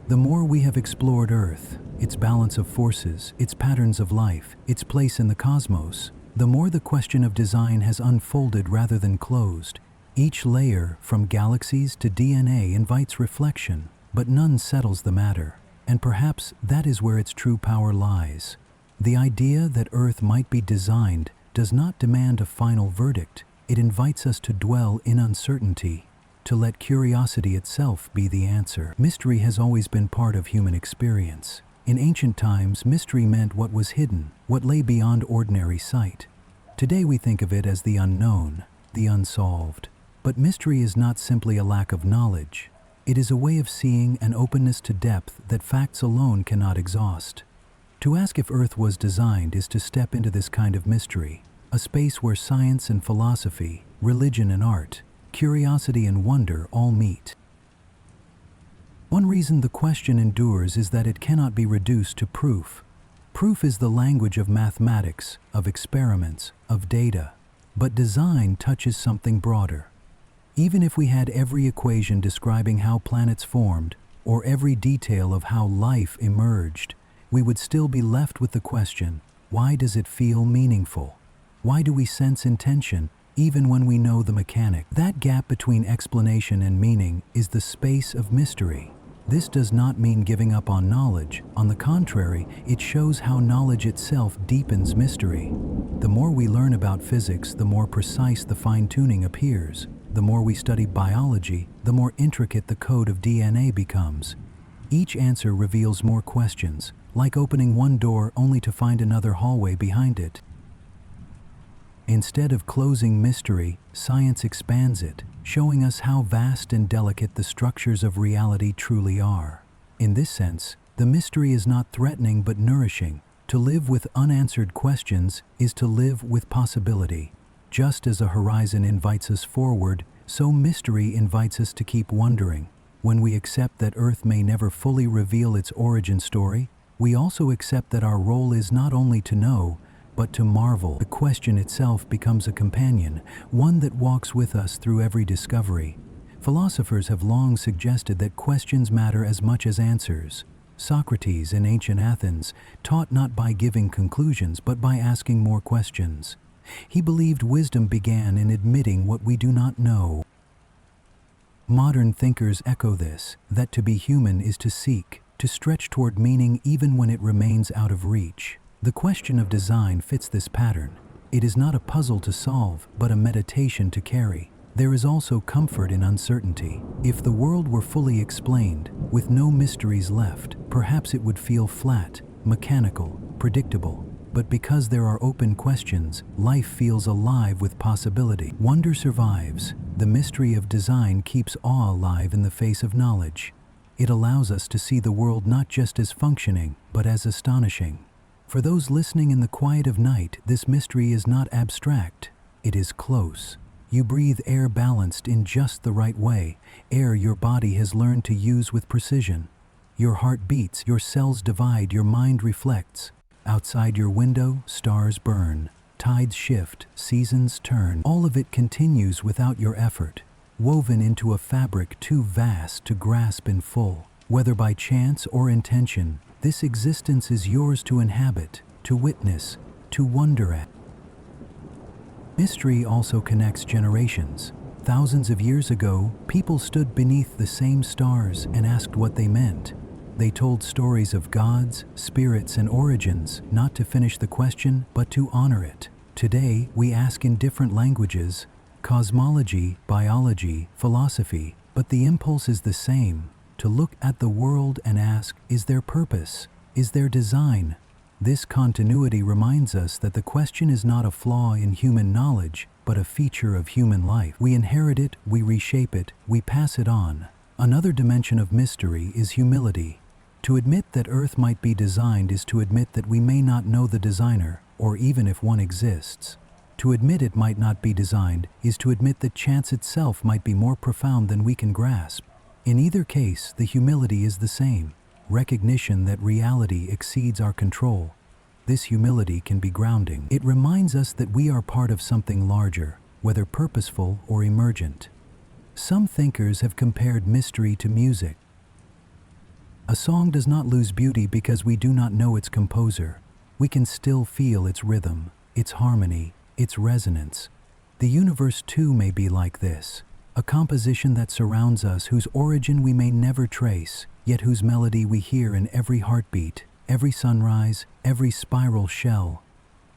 S1: The more we have explored Earth, its balance of forces, its patterns of life, its place in the cosmos, the more the question of design has unfolded rather than closed. Each layer, from galaxies to DNA, invites reflection, but none settles the matter. And perhaps that is where its true power lies. The idea that Earth might be designed does not demand a final verdict. It invites us to dwell in uncertainty, to let curiosity itself be the answer. Mystery has always been part of human experience. In ancient times, mystery meant what was hidden, what lay beyond ordinary sight. Today we think of it as the unknown, the unsolved. But mystery is not simply a lack of knowledge. It is a way of seeing, an openness to depth that facts alone cannot exhaust. To ask if Earth was designed is to step into this kind of mystery, a space where science and philosophy, religion and art, curiosity and wonder all meet. One reason the question endures is that it cannot be reduced to proof. Proof is the language of mathematics, of experiments, of data. But design touches something broader. Even if we had every equation describing how planets formed, or every detail of how life emerged, we would still be left with the question, why does it feel meaningful? Why do we sense intention, even when we know the mechanic? That gap between explanation and meaning is the space of mystery. This does not mean giving up on knowledge. On the contrary, it shows how knowledge itself deepens mystery. The more we learn about physics, the more precise the fine-tuning appears. The more we study biology, the more intricate the code of DNA becomes. Each answer reveals more questions, like opening one door only to find another hallway behind it. Instead of closing mystery, science expands it, showing us how vast and delicate the structures of reality truly are. In this sense, the mystery is not threatening but nourishing. To live with unanswered questions is to live with possibility. Just as a horizon invites us forward, so mystery invites us to keep wondering. When we accept that Earth may never fully reveal its origin story, we also accept that our role is not only to know, but to marvel. The question itself becomes a companion, one that walks with us through every discovery. Philosophers have long suggested that questions matter as much as answers. Socrates in ancient Athens taught not by giving conclusions, but by asking more questions. He believed wisdom began in admitting what we do not know. Modern thinkers echo this, that to be human is to seek, to stretch toward meaning even when it remains out of reach. The question of design fits this pattern. It is not a puzzle to solve, but a meditation to carry. There is also comfort in uncertainty. If the world were fully explained, with no mysteries left, perhaps it would feel flat, mechanical, predictable. But because there are open questions, life feels alive with possibility. Wonder survives. The mystery of design keeps awe alive in the face of knowledge. It allows us to see the world not just as functioning, but as astonishing. For those listening in the quiet of night, this mystery is not abstract. It is close. You breathe air balanced in just the right way, air your body has learned to use with precision. Your heart beats, your cells divide, your mind reflects. Outside your window, stars burn, tides shift, seasons turn. All of it continues without your effort, woven into a fabric too vast to grasp in full. Whether by chance or intention, this existence is yours to inhabit, to witness, to wonder at. Mystery also connects generations. Thousands of years ago, people stood beneath the same stars and asked what they meant. They told stories of gods, spirits, and origins, not to finish the question, but to honor it. Today, we ask in different languages, cosmology, biology, philosophy, but the impulse is the same, to look at the world and ask, is there purpose? Is there design? This continuity reminds us that the question is not a flaw in human knowledge, but a feature of human life. We inherit it, we reshape it, we pass it on. Another dimension of mystery is humility. To admit that Earth might be designed is to admit that we may not know the designer, or even if one exists. To admit it might not be designed is to admit that chance itself might be more profound than we can grasp. In either case, the humility is the same, recognition that reality exceeds our control. This humility can be grounding. It reminds us that we are part of something larger, whether purposeful or emergent. Some thinkers have compared mystery to music. A song does not lose beauty because we do not know its composer. We can still feel its rhythm, its harmony, its resonance. The universe too may be like this, a composition that surrounds us whose origin we may never trace, yet whose melody we hear in every heartbeat. every sunrise, every spiral shell.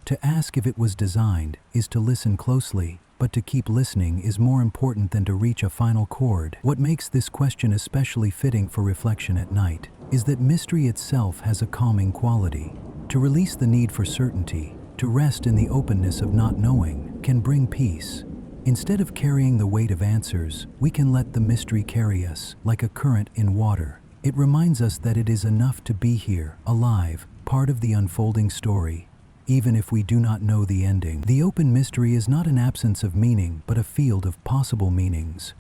S1: To ask if it was designed is to listen closely, but to keep listening is more important than to reach a final chord. What makes this question especially fitting for reflection at night is that mystery itself has a calming quality. To release the need for certainty, to rest in the openness of not knowing, can bring peace. Instead of carrying the weight of answers, we can let the mystery carry us, like a current in water. It reminds us that it is enough to be here, alive, part of the unfolding story, even if we do not know the ending. The open mystery is not an absence of meaning, but a field of possible meanings.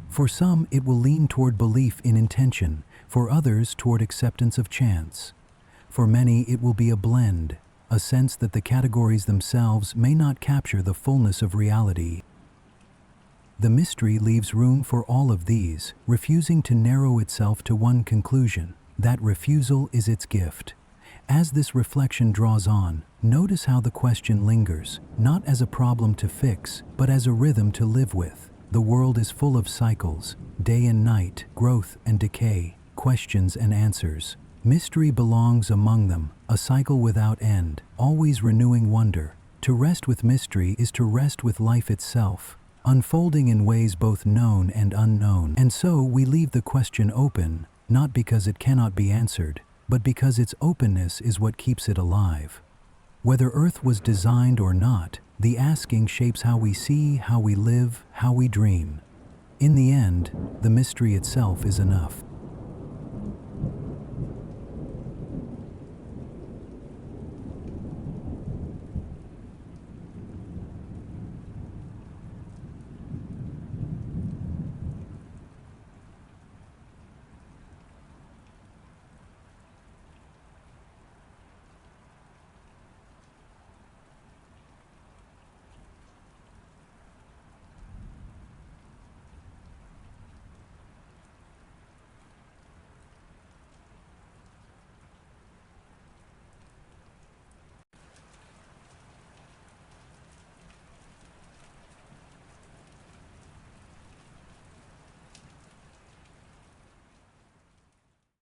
S1: For some, it will lean toward belief in intention, for others toward acceptance of chance. For many, it will be a blend, a sense that the categories themselves may not capture the fullness of reality. The mystery leaves room for all of these, refusing to narrow itself to one conclusion. That refusal is its gift. As this reflection draws on, notice how the question lingers, not as a problem to fix, but as a rhythm to live with. The world is full of cycles, day and night, growth and decay, questions and answers. Mystery belongs among them, a cycle without end, always renewing wonder. To rest with mystery is to rest with life itself, unfolding in ways both known and unknown. And so we leave the question open, not because it cannot be answered, but because its openness is what keeps it alive. Whether Earth was designed or not, the asking shapes how we see, how we live, how we dream. In the end, the mystery itself is enough.